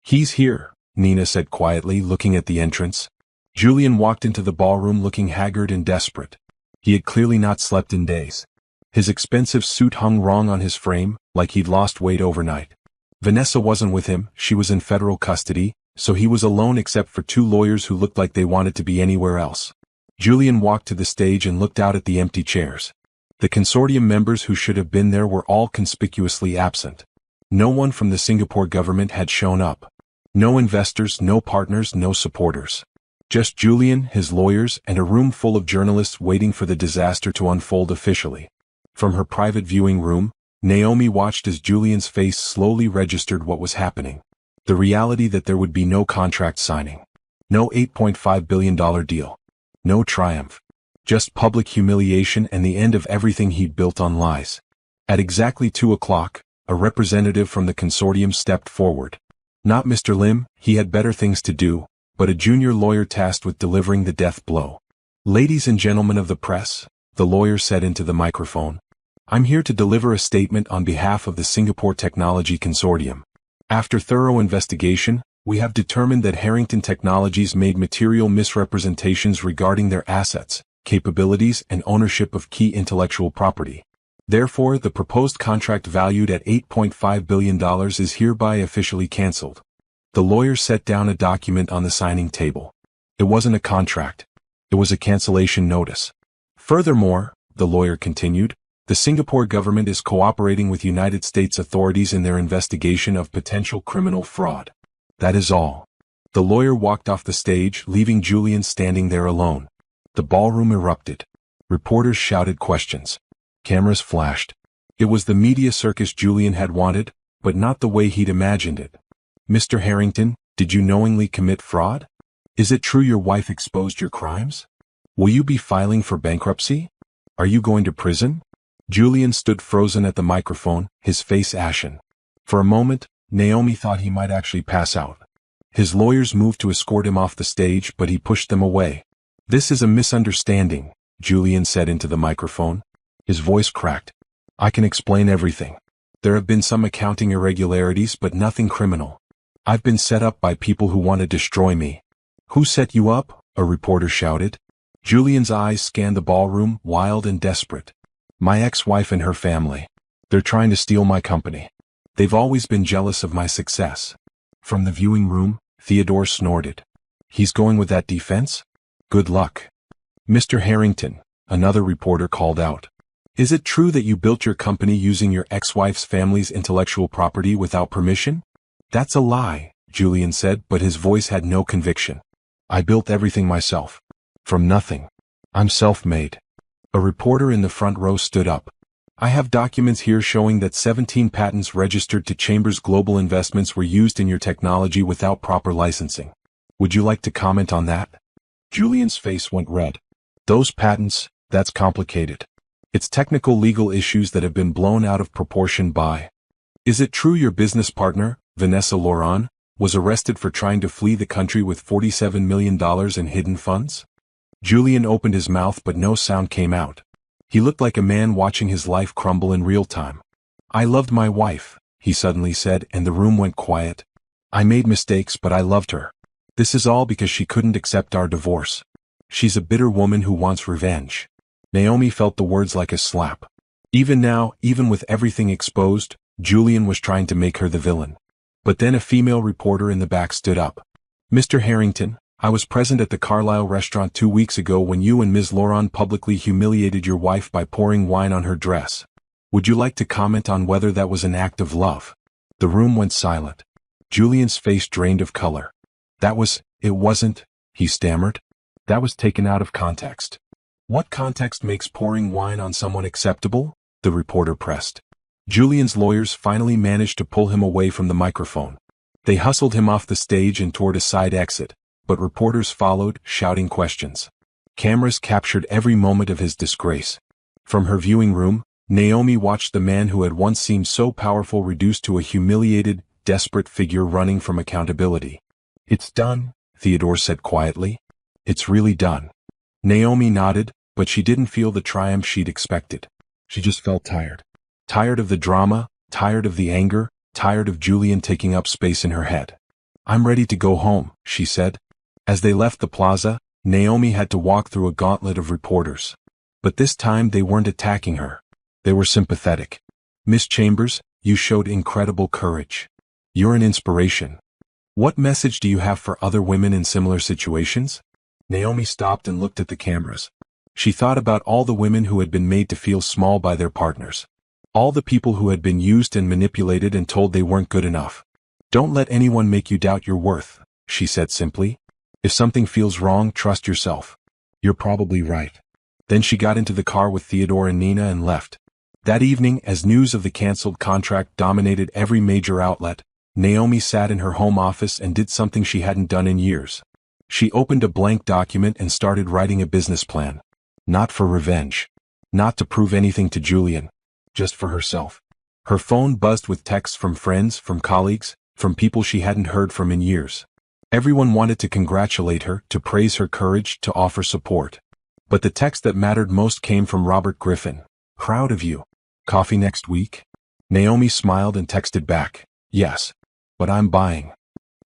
"He's here," Nina said quietly, looking at the entrance. Julian walked into the ballroom looking haggard and desperate. He had clearly not slept in days. His expensive suit hung wrong on his frame, like he'd lost weight overnight. Vanessa wasn't with him, she was in federal custody, so he was alone except for two lawyers who looked like they wanted to be anywhere else. Julian walked to the stage and looked out at the empty chairs. The consortium members who should have been there were all conspicuously absent. No one from the Singapore government had shown up. No investors, no partners, no supporters. Just Julian, his lawyers, and a room full of journalists waiting for the disaster to unfold officially. From her private viewing room, Naomi watched as Julian's face slowly registered what was happening. The reality that there would be no contract signing. No $8.5 billion deal. No triumph. Just public humiliation and the end of everything he'd built on lies. At exactly 2 o'clock, a representative from the consortium stepped forward. Not Mr. Lim, he had better things to do, but a junior lawyer tasked with delivering the death blow. "Ladies and gentlemen of the press," the lawyer said into the microphone, "I'm here to deliver a statement on behalf of the Singapore Technology Consortium. After thorough investigation, we have determined that Harrington Technologies made material misrepresentations regarding their assets, capabilities, and ownership of key intellectual property. Therefore, the proposed contract valued at $8.5 billion is hereby officially cancelled." The lawyer set down a document on the signing table. It wasn't a contract. It was a cancellation notice. "Furthermore," the lawyer continued, "the Singapore government is cooperating with United States authorities in their investigation of potential criminal fraud. That is all." The lawyer walked off the stage, leaving Julian standing there alone. The ballroom erupted. Reporters shouted questions. Cameras flashed. It was the media circus Julian had wanted, but not the way he'd imagined it. "Mr. Harrington, did you knowingly commit fraud? Is it true your wife exposed your crimes? Will you be filing for bankruptcy? Are you going to prison?" Julian stood frozen at the microphone, his face ashen. For a moment, Naomi thought he might actually pass out. His lawyers moved to escort him off the stage, but he pushed them away. "This is a misunderstanding," Julian said into the microphone. His voice cracked. "I can explain everything. There have been some accounting irregularities, but nothing criminal. I've been set up by people who want to destroy me." "Who set you up?" a reporter shouted. Julian's eyes scanned the ballroom, wild and desperate. "My ex-wife and her family. They're trying to steal my company. They've always been jealous of my success." From the viewing room, Theodore snorted. "He's going with that defense? Good luck." "Mr. Harrington," another reporter called out. "Is it true that you built your company using your ex-wife's family's intellectual property without permission?" "That's a lie," Julian said, but his voice had no conviction. "I built everything myself. From nothing. I'm self-made." A reporter in the front row stood up. "I have documents here showing that 17 patents registered to Chambers Global Investments were used in your technology without proper licensing. Would you like to comment on that?" Julian's face went red. "Those patents, that's complicated. It's technical legal issues that have been blown out of proportion by." "Is it true your business partner, Vanessa Laurent, was arrested for trying to flee the country with $47 million in hidden funds?" Julian opened his mouth but no sound came out. He looked like a man watching his life crumble in real time. "I loved my wife," he suddenly said, and the room went quiet. "I made mistakes, but I loved her. This is all because she couldn't accept our divorce. She's a bitter woman who wants revenge." Naomi felt the words like a slap. Even now, even with everything exposed, Julian was trying to make her the villain. But then a female reporter in the back stood up. "Mr. Harrington, I was present at the Carlisle restaurant 2 weeks ago when you and Ms. Laurent publicly humiliated your wife by pouring wine on her dress. Would you like to comment on whether that was an act of love?" The room went silent. Julian's face drained of color. It wasn't," he stammered. "That was taken out of context." "What context makes pouring wine on someone acceptable?" the reporter pressed. Julian's lawyers finally managed to pull him away from the microphone. They hustled him off the stage and toward a side exit, but reporters followed, shouting questions. Cameras captured every moment of his disgrace. From her viewing room, Naomi watched the man who had once seemed so powerful reduced to a humiliated, desperate figure running from accountability. "It's done," Theodore said quietly. "It's really done." Naomi nodded, but she didn't feel the triumph she'd expected. She just felt tired. Tired of the drama, tired of the anger, tired of Julian taking up space in her head. "I'm ready to go home," she said. As they left the plaza, Naomi had to walk through a gauntlet of reporters. But this time they weren't attacking her. They were sympathetic. "Miss Chambers, you showed incredible courage. You're an inspiration. What message do you have for other women in similar situations? Naomi stopped and looked at the cameras. She thought about all the women who had been made to feel small by their partners. All the people who had been used and manipulated and told they weren't good enough. Don't let anyone make you doubt your worth, she said simply. If something feels wrong, trust yourself. You're probably right. Then she got into the car with Theodore and Nina and left. That evening, as news of the canceled contract dominated every major outlet, Naomi sat in her home office and did something she hadn't done in years. She opened a blank document and started writing a business plan. Not for revenge. Not to prove anything to Julian. Just for herself. Her phone buzzed with texts from friends, from colleagues, from people she hadn't heard from in years. Everyone wanted to congratulate her, to praise her courage, to offer support. But the text that mattered most came from Robert Griffin. Proud of you. Coffee next week? Naomi smiled and texted back, yes. But I'm buying.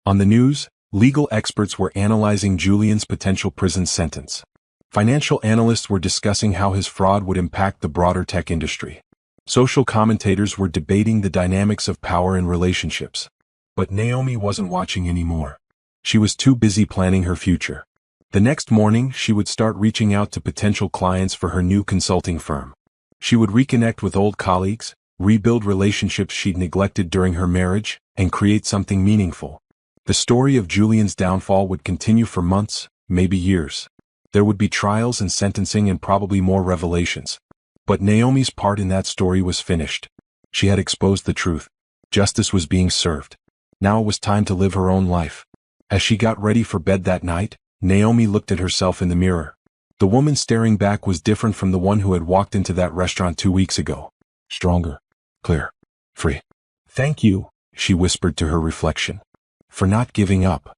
On the news, legal experts were analyzing Julian's potential prison sentence. Financial analysts were discussing how his fraud would impact the broader tech industry. Social commentators were debating the dynamics of power in relationships. But Naomi wasn't watching anymore. She was too busy planning her future. The next morning, she would start reaching out to potential clients for her new consulting firm. She would reconnect with old colleagues, rebuild relationships she'd neglected during her marriage, and create something meaningful. The story of Julian's downfall would continue for months, maybe years. There would be trials and sentencing and probably more revelations. But Naomi's part in that story was finished. She had exposed the truth. Justice was being served. Now it was time to live her own life. As she got ready for bed that night, Naomi looked at herself in the mirror. The woman staring back was different from the one who had walked into that restaurant 2 weeks ago. Stronger. Clear. Free. Thank you, she whispered to her reflection. For not giving up.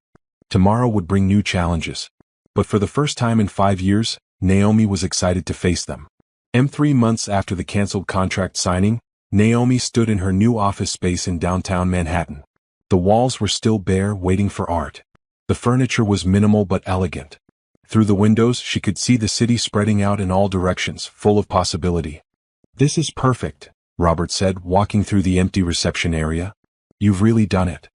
Tomorrow would bring new challenges. But for the first time in 5 years, Naomi was excited to face them. 3 months after the canceled contract signing, Naomi stood in her new office space in downtown Manhattan. The walls were still bare, waiting for art. The furniture was minimal but elegant. Through the windows, she could see the city spreading out in all directions, full of possibility. This is perfect, Robert said, walking through the empty reception area. You've really done it.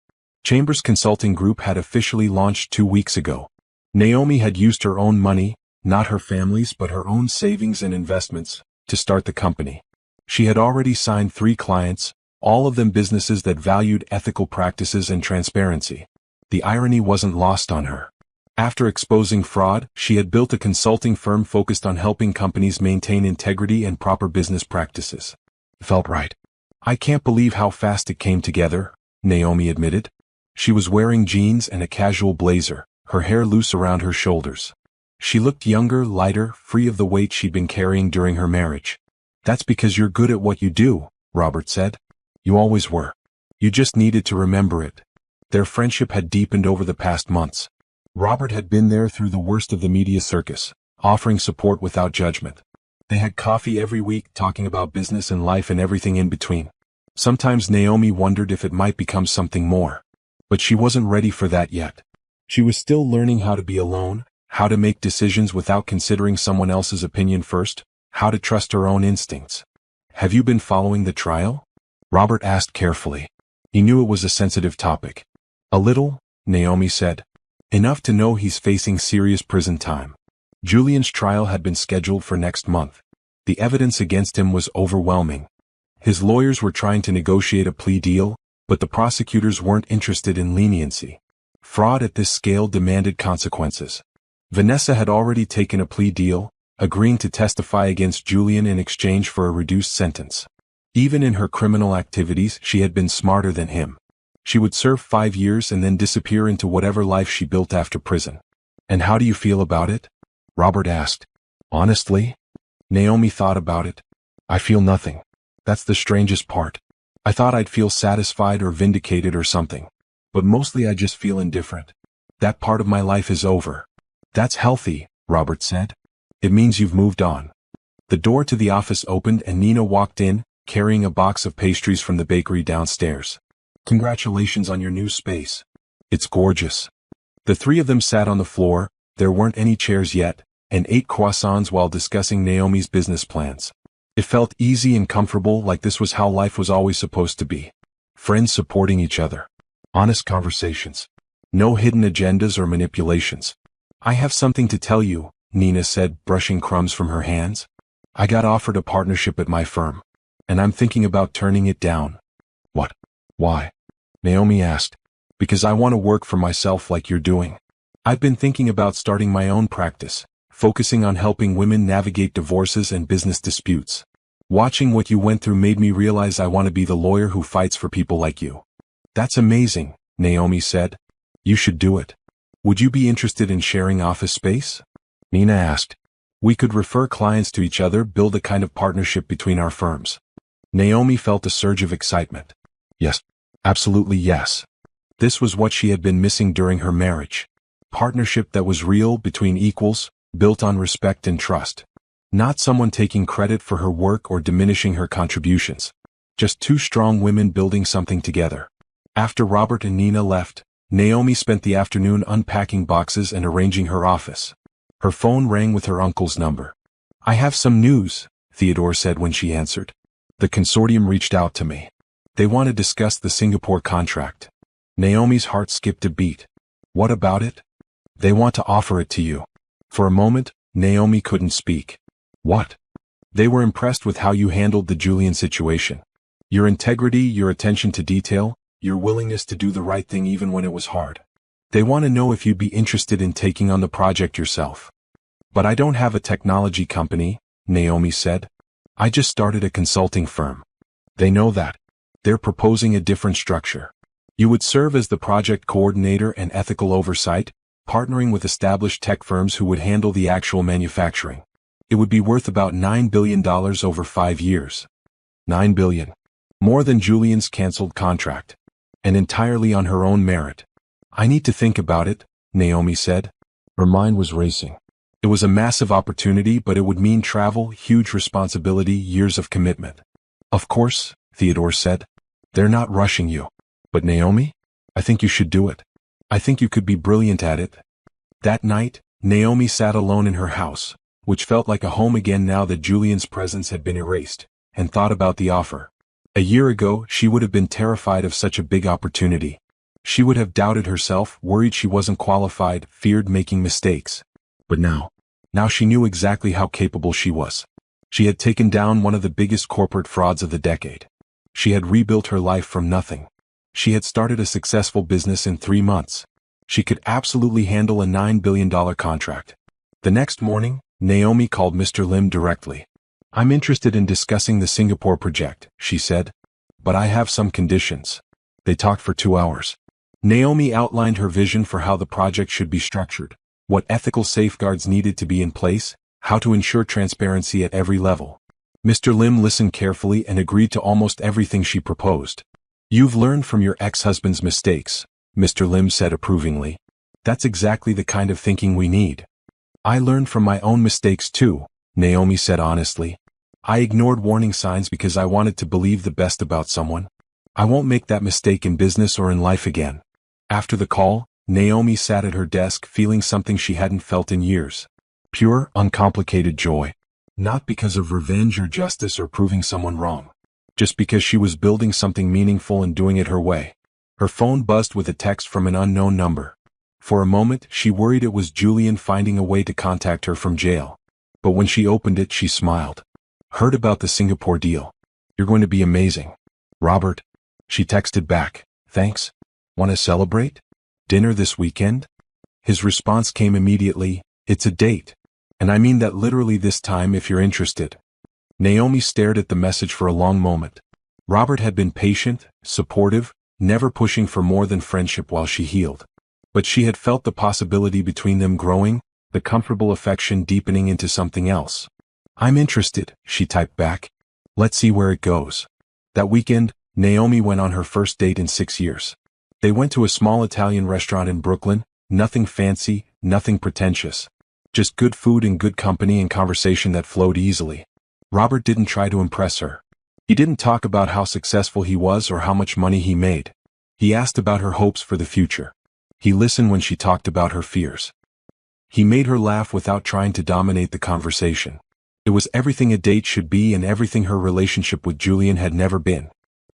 Chambers Consulting Group had officially launched 2 weeks ago. Naomi had used her own money, not her family's but her own savings and investments, to start the company. She had already signed 3 clients, all of them businesses that valued ethical practices and transparency. The irony wasn't lost on her. After exposing fraud, she had built a consulting firm focused on helping companies maintain integrity and proper business practices. It felt right. I can't believe how fast it came together, Naomi admitted. She was wearing jeans and a casual blazer, her hair loose around her shoulders. She looked younger, lighter, free of the weight she'd been carrying during her marriage. That's because you're good at what you do, Robert said. You always were. You just needed to remember it. Their friendship had deepened over the past months. Robert had been there through the worst of the media circus, offering support without judgment. They had coffee every week, talking about business and life and everything in between. Sometimes Naomi wondered if it might become something more. But she wasn't ready for that yet. She was still learning how to be alone, how to make decisions without considering someone else's opinion first, how to trust her own instincts. Have you been following the trial? Robert asked carefully. He knew it was a sensitive topic. A little, Naomi said. Enough to know he's facing serious prison time. Julian's trial had been scheduled for next month. The evidence against him was overwhelming. His lawyers were trying to negotiate a plea deal, but the prosecutors weren't interested in leniency. Fraud at this scale demanded consequences. Vanessa had already taken a plea deal, agreeing to testify against Julian in exchange for a reduced sentence. Even in her criminal activities, she had been smarter than him. She would serve 5 years and then disappear into whatever life she built after prison. And how do you feel about it? Robert asked. Honestly? Naomi thought about it. I feel nothing. That's the strangest part. I thought I'd feel satisfied or vindicated or something. But mostly I just feel indifferent. That part of my life is over. That's healthy, Robert said. It means you've moved on. The door to the office opened and Nina walked in, carrying a box of pastries from the bakery downstairs. Congratulations on your new space. It's gorgeous. The 3 of them sat on the floor, there weren't any chairs yet, and ate croissants while discussing Naomi's business plans. It felt easy and comfortable, like this was how life was always supposed to be. Friends supporting each other. Honest conversations. No hidden agendas or manipulations. I have something to tell you, Nina said, brushing crumbs from her hands. I got offered a partnership at my firm, and I'm thinking about turning it down. What? Why? Naomi asked. Because I want to work for myself like you're doing. I've been thinking about starting my own practice, focusing on helping women navigate divorces and business disputes. Watching what you went through made me realize I want to be the lawyer who fights for people like you. That's amazing, Naomi said. You should do it. Would you be interested in sharing office space? Nina asked. We could refer clients to each other, build a kind of partnership between our firms. Naomi felt a surge of excitement. Yes, absolutely yes. This was what she had been missing during her marriage. Partnership that was real, between equals, built on respect and trust. Not someone taking credit for her work or diminishing her contributions. Just two strong women building something together. After Robert and Nina left, Naomi spent the afternoon unpacking boxes and arranging her office. Her phone rang with her uncle's number. I have some news, Theodore said when she answered. The consortium reached out to me. They want to discuss the Singapore contract. Naomi's heart skipped a beat. What about it? They want to offer it to you. For a moment, Naomi couldn't speak. What? They were impressed with how you handled the Julian situation. Your integrity, your attention to detail, your willingness to do the right thing even when it was hard. They want to know if you'd be interested in taking on the project yourself. But I don't have a technology company, Naomi said. I just started a consulting firm. They know that. They're proposing a different structure. You would serve as the project coordinator and ethical oversight, partnering with established tech firms who would handle the actual manufacturing. It would be worth about $9 billion over 5 years. $9 billion. More than Julian's canceled contract. And entirely on her own merit. I need to think about it, Naomi said. Her mind was racing. It was a massive opportunity, but it would mean travel, huge responsibility, years of commitment. Of course, Theodore said. They're not rushing you. But Naomi? I think you should do it. I think you could be brilliant at it. That night, Naomi sat alone in her house, which felt like a home again now that Julian's presence had been erased, and thought about the offer. A year ago, she would have been terrified of such a big opportunity. She would have doubted herself, worried she wasn't qualified, feared making mistakes. But now she knew exactly how capable she was. She had taken down one of the biggest corporate frauds of the decade. She had rebuilt her life from nothing. She had started a successful business in 3 months. She could absolutely handle a $9 billion contract. The next morning, Naomi called Mr. Lim directly. I'm interested in discussing the Singapore project, she said. But I have some conditions. They talked for 2 hours. Naomi outlined her vision for how the project should be structured, what ethical safeguards needed to be in place, how to ensure transparency at every level. Mr. Lim listened carefully and agreed to almost everything she proposed. You've learned from your ex-husband's mistakes, Mr. Lim said approvingly. That's exactly the kind of thinking we need. I learned from my own mistakes too, Naomi said honestly. I ignored warning signs because I wanted to believe the best about someone. I won't make that mistake in business or in life again. After the call, Naomi sat at her desk feeling something she hadn't felt in years. Pure, uncomplicated joy. Not because of revenge or justice or proving someone wrong. Just because she was building something meaningful and doing it her way. Her phone buzzed with a text from an unknown number. For a moment, she worried it was Julian finding a way to contact her from jail. But when she opened it, she smiled. Heard about the Singapore deal. You're going to be amazing. Robert. She texted back. Thanks. Want to celebrate? Dinner this weekend? His response came immediately. It's a date. And I mean that literally this time if you're interested. Naomi stared at the message for a long moment. Robert had been patient, supportive, never pushing for more than friendship while she healed. But she had felt the possibility between them growing, the comfortable affection deepening into something else. I'm interested, she typed back. Let's see where it goes. That weekend, Naomi went on her first date in 6 years. They went to a small Italian restaurant in Brooklyn, nothing fancy, nothing pretentious. Just good food and good company and conversation that flowed easily. Robert didn't try to impress her. He didn't talk about how successful he was or how much money he made. He asked about her hopes for the future. He listened when she talked about her fears. He made her laugh without trying to dominate the conversation. It was everything a date should be and everything her relationship with Julian had never been.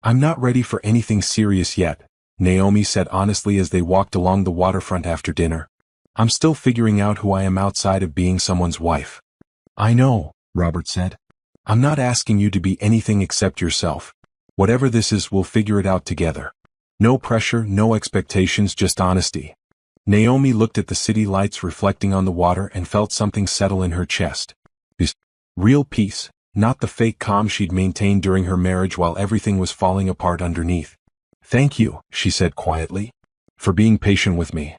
I'm not ready for anything serious yet, Naomi said honestly as they walked along the waterfront after dinner. I'm still figuring out who I am outside of being someone's wife. I know, Robert said. I'm not asking you to be anything except yourself. Whatever this is, we'll figure it out together. No pressure, no expectations, just honesty. Naomi looked at the city lights reflecting on the water and felt something settle in her chest. This real peace, not the fake calm she'd maintained during her marriage while everything was falling apart underneath. Thank you, she said quietly, for being patient with me.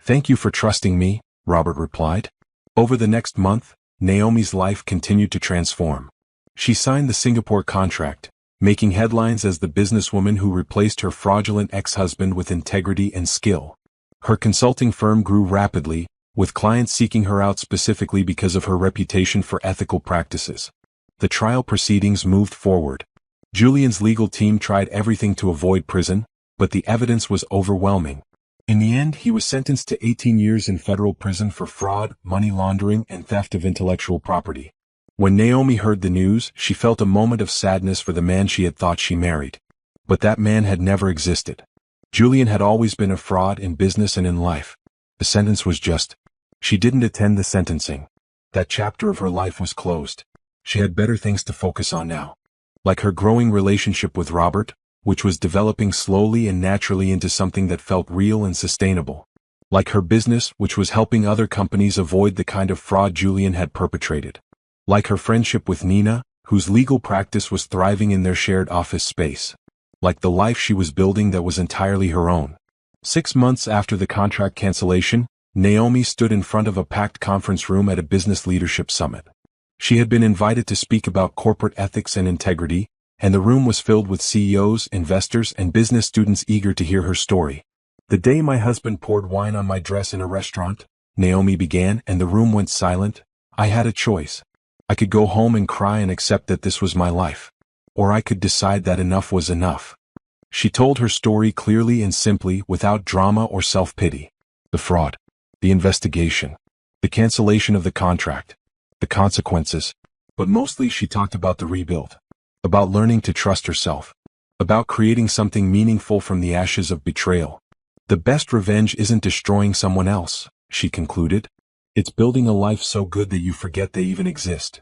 Thank you for trusting me, Robert replied. Over the next month, Naomi's life continued to transform. She signed the Singapore contract, making headlines as the businesswoman who replaced her fraudulent ex-husband with integrity and skill. Her consulting firm grew rapidly, with clients seeking her out specifically because of her reputation for ethical practices. The trial proceedings moved forward. Julian's legal team tried everything to avoid prison, but the evidence was overwhelming. In the end, he was sentenced to 18 years in federal prison for fraud, money laundering, and theft of intellectual property. When Naomi heard the news, she felt a moment of sadness for the man she had thought she married. But that man had never existed. Julian had always been a fraud in business and in life. The sentence was just. She didn't attend the sentencing. That chapter of her life was closed. She had better things to focus on now. Like her growing relationship with Robert, which was developing slowly and naturally into something that felt real and sustainable. Like her business, which was helping other companies avoid the kind of fraud Julian had perpetrated. Like her friendship with Nina, whose legal practice was thriving in their shared office space. Like the life she was building that was entirely her own. 6 months after the contract cancellation, Naomi stood in front of a packed conference room at a business leadership summit. She had been invited to speak about corporate ethics and integrity, and the room was filled with CEOs, investors, and business students eager to hear her story. The day my husband poured wine on my dress in a restaurant, Naomi began, and the room went silent, I had a choice. I could go home and cry and accept that this was my life. Or I could decide that enough was enough. She told her story clearly and simply, without drama or self-pity. The fraud, the investigation, the cancellation of the contract, the consequences. But mostly she talked about the rebuild. About learning to trust herself. About creating something meaningful from the ashes of betrayal. The best revenge isn't destroying someone else, she concluded. It's building a life so good that you forget they even exist.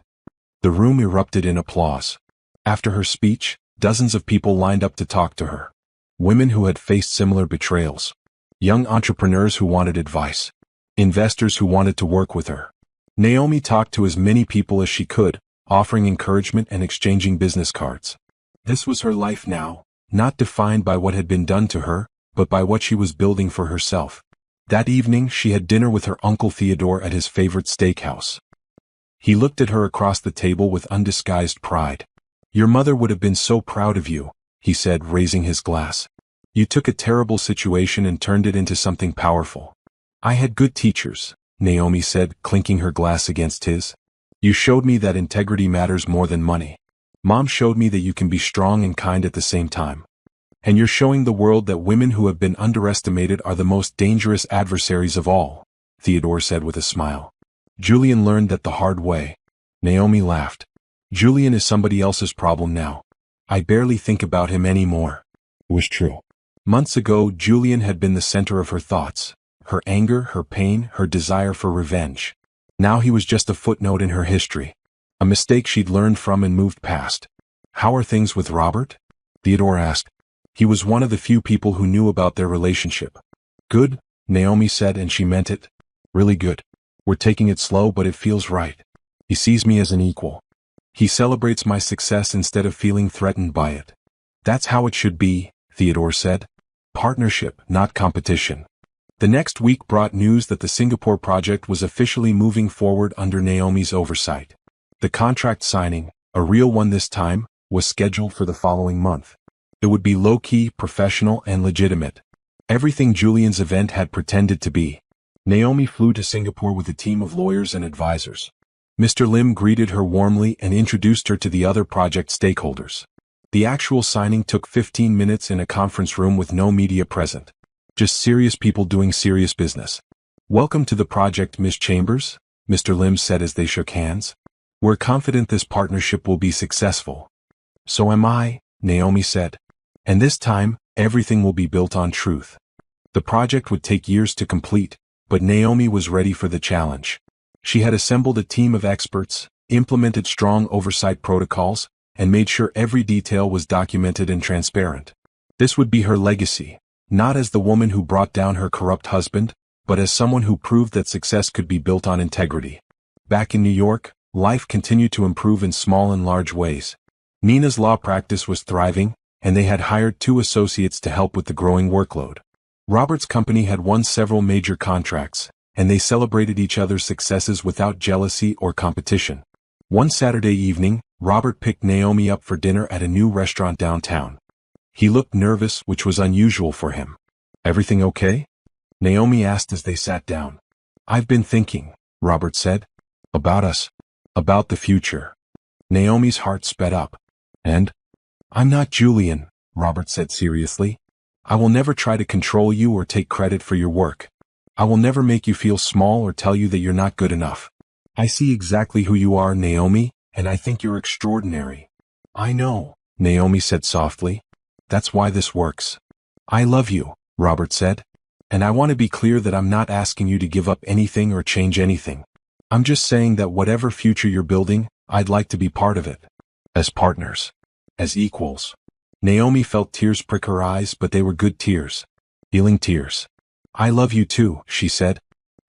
The room erupted in applause. After her speech, dozens of people lined up to talk to her. Women who had faced similar betrayals. Young entrepreneurs who wanted advice. Investors who wanted to work with her. Naomi talked to as many people as she could, offering encouragement and exchanging business cards. This was her life now, not defined by what had been done to her, but by what she was building for herself. That evening she had dinner with her Uncle Theodore at his favorite steakhouse. He looked at her across the table with undisguised pride. Your mother would have been so proud of you, he said, raising his glass. You took a terrible situation and turned it into something powerful. I had good teachers, Naomi said, clinking her glass against his. You showed me that integrity matters more than money. Mom showed me that you can be strong and kind at the same time. And you're showing the world that women who have been underestimated are the most dangerous adversaries of all, Theodore said with a smile. Julian learned that the hard way. Naomi laughed. Julian is somebody else's problem now. I barely think about him anymore. It was true. Months ago, Julian had been the center of her thoughts. Her anger, her pain, her desire for revenge. Now he was just a footnote in her history. A mistake she'd learned from and moved past. How are things with Robert? Theodore asked. He was one of the few people who knew about their relationship. Good, Naomi said, and she meant it. Really good. We're taking it slow, but it feels right. He sees me as an equal. He celebrates my success instead of feeling threatened by it. That's how it should be, Theodore said. Partnership, not competition. The next week brought news that the Singapore project was officially moving forward under Naomi's oversight. The contract signing, a real one this time, was scheduled for the following month. It would be low-key, professional, and legitimate. Everything Julian's event had pretended to be. Naomi flew to Singapore with a team of lawyers and advisors. Mr. Lim greeted her warmly and introduced her to the other project stakeholders. The actual signing took 15 minutes in a conference room with no media present. Just serious people doing serious business. Welcome to the project, Miss Chambers, Mr. Lim said as they shook hands. We're confident this partnership will be successful. So am I, Naomi said. And this time, Everything will be built on truth. The project would take years to complete, but Naomi was ready for the challenge. She had assembled a team of experts, implemented strong oversight protocols, and made sure every detail was documented and transparent. This would be her legacy, not as the woman who brought down her corrupt husband, but as someone who proved that success could be built on integrity. Back in New York, life continued to improve in small and large ways. Nina's law practice was thriving, and they had hired 2 associates to help with the growing workload. Robert's company had won several major contracts, and they celebrated each other's successes without jealousy or competition. One Saturday evening, Robert picked Naomi up for dinner at a new restaurant downtown. He looked nervous, which was unusual for him. "Everything okay?" Naomi asked as they sat down. "I've been thinking," Robert said. "About us. About the future." Naomi's heart sped up. "And? I'm not Julian," Robert said seriously. "I will never try to control you or take credit for your work. I will never make you feel small or tell you that you're not good enough. I see exactly who you are, Naomi, and I think you're extraordinary." "I know," Naomi said softly. "That's why this works." "I love you," Robert said. "And I want to be clear that I'm not asking you to give up anything or change anything. I'm just saying that whatever future you're building, I'd like to be part of it. As partners. As equals." Naomi felt tears prick her eyes, but they were good tears. Healing tears. "I love you too," she said.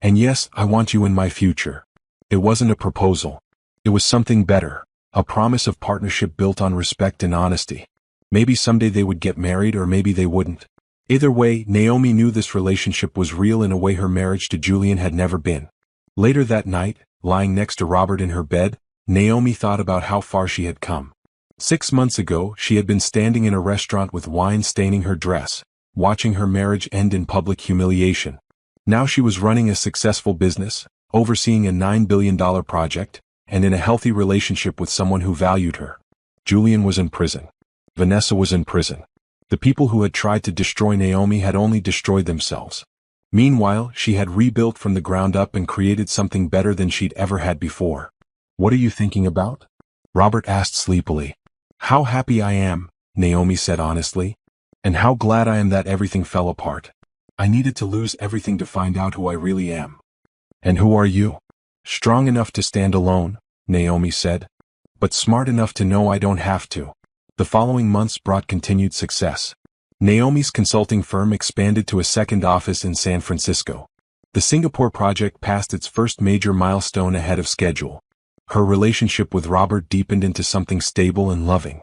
"And yes, I want you in my future." It wasn't a proposal. It was something better, a promise of partnership built on respect and honesty. Maybe someday they would get married or maybe they wouldn't. Either way, Naomi knew this relationship was real in a way her marriage to Julian had never been. Later that night, lying next to Robert in her bed, Naomi thought about how far she had come. 6 months ago, she had been standing in a restaurant with wine staining her dress, watching her marriage end in public humiliation. Now she was running a successful business, overseeing a $9 billion project, and in a healthy relationship with someone who valued her. Julian was in prison. Vanessa was in prison. The people who had tried to destroy Naomi had only destroyed themselves. Meanwhile, she had rebuilt from the ground up and created something better than she'd ever had before. "What are you thinking about?" Robert asked sleepily. "How happy I am," Naomi said honestly. "And how glad I am that everything fell apart. I needed to lose everything to find out who I really am." "And who are you?" "Strong enough to stand alone," Naomi said. "But smart enough to know I don't have to." The following months brought continued success. Naomi's consulting firm expanded to a second office in San Francisco. The Singapore project passed its first major milestone ahead of schedule. Her relationship with Robert deepened into something stable and loving.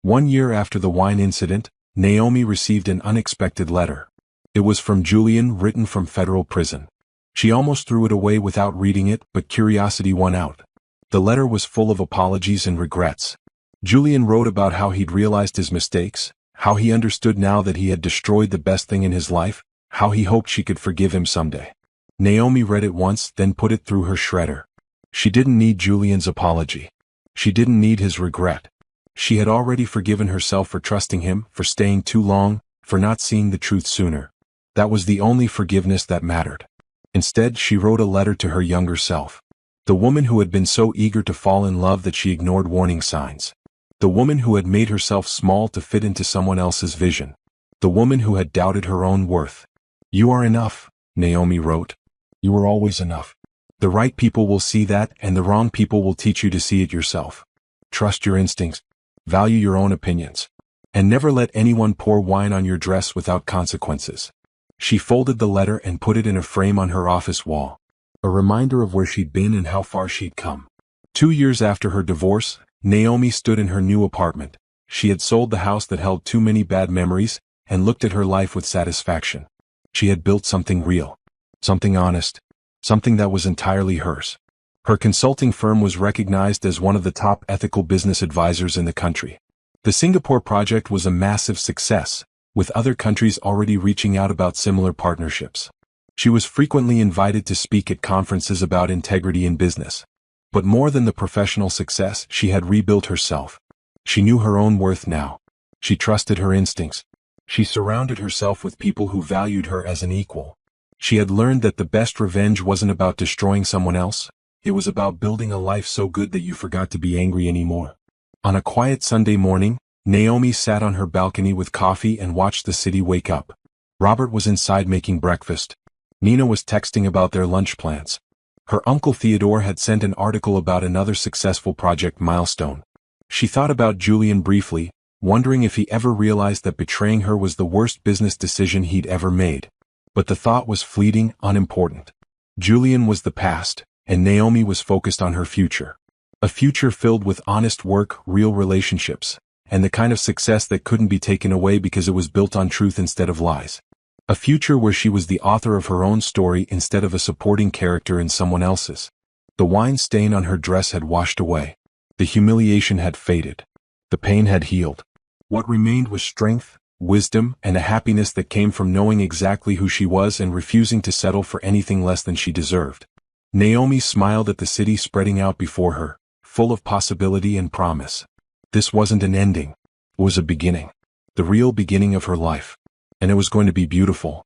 1 year after the wine incident, Naomi received an unexpected letter. It was from Julian, written from federal prison. She almost threw it away without reading it, but curiosity won out. The letter was full of apologies and regrets. Julian wrote about how he'd realized his mistakes, how he understood now that he had destroyed the best thing in his life, how he hoped she could forgive him someday. Naomi read it once, then put it through her shredder. She didn't need Julian's apology. She didn't need his regret. She had already forgiven herself for trusting him, for staying too long, for not seeing the truth sooner. That was the only forgiveness that mattered. Instead, she wrote a letter to her younger self. The woman who had been so eager to fall in love that she ignored warning signs. The woman who had made herself small to fit into someone else's vision. The woman who had doubted her own worth. "You are enough," Naomi wrote. "You are always enough. The right people will see that, and the wrong people will teach you to see it yourself. Trust your instincts. Value your own opinions. And never let anyone pour wine on your dress without consequences." She folded the letter and put it in a frame on her office wall. A reminder of where she'd been and how far she'd come. 2 years after her divorce, Naomi stood in her new apartment. She had sold the house that held too many bad memories, and looked at her life with satisfaction. She had built something real. Something honest. Something that was entirely hers. Her consulting firm was recognized as one of the top ethical business advisors in the country. The Singapore project was a massive success, with other countries already reaching out about similar partnerships. She was frequently invited to speak at conferences about integrity in business. But more than the professional success, she had rebuilt herself. She knew her own worth now. She trusted her instincts. She surrounded herself with people who valued her as an equal. She had learned that the best revenge wasn't about destroying someone else. It was about building a life so good that you forgot to be angry anymore. On a quiet Sunday morning, Naomi sat on her balcony with coffee and watched the city wake up. Robert was inside making breakfast. Nina was texting about their lunch plans. Her uncle Theodore had sent an article about another successful project milestone. She thought about Julian briefly, wondering if he ever realized that betraying her was the worst business decision he'd ever made. But the thought was fleeting, unimportant. Julian was the past, and Naomi was focused on her future. A future filled with honest work, real relationships, and the kind of success that couldn't be taken away because it was built on truth instead of lies. A future where she was the author of her own story instead of a supporting character in someone else's. The wine stain on her dress had washed away. The humiliation had faded. The pain had healed. What remained was strength, wisdom, and a happiness that came from knowing exactly who she was and refusing to settle for anything less than she deserved. Naomi smiled at the city spreading out before her, full of possibility and promise. This wasn't an ending. It was a beginning. The real beginning of her life. And it was going to be beautiful.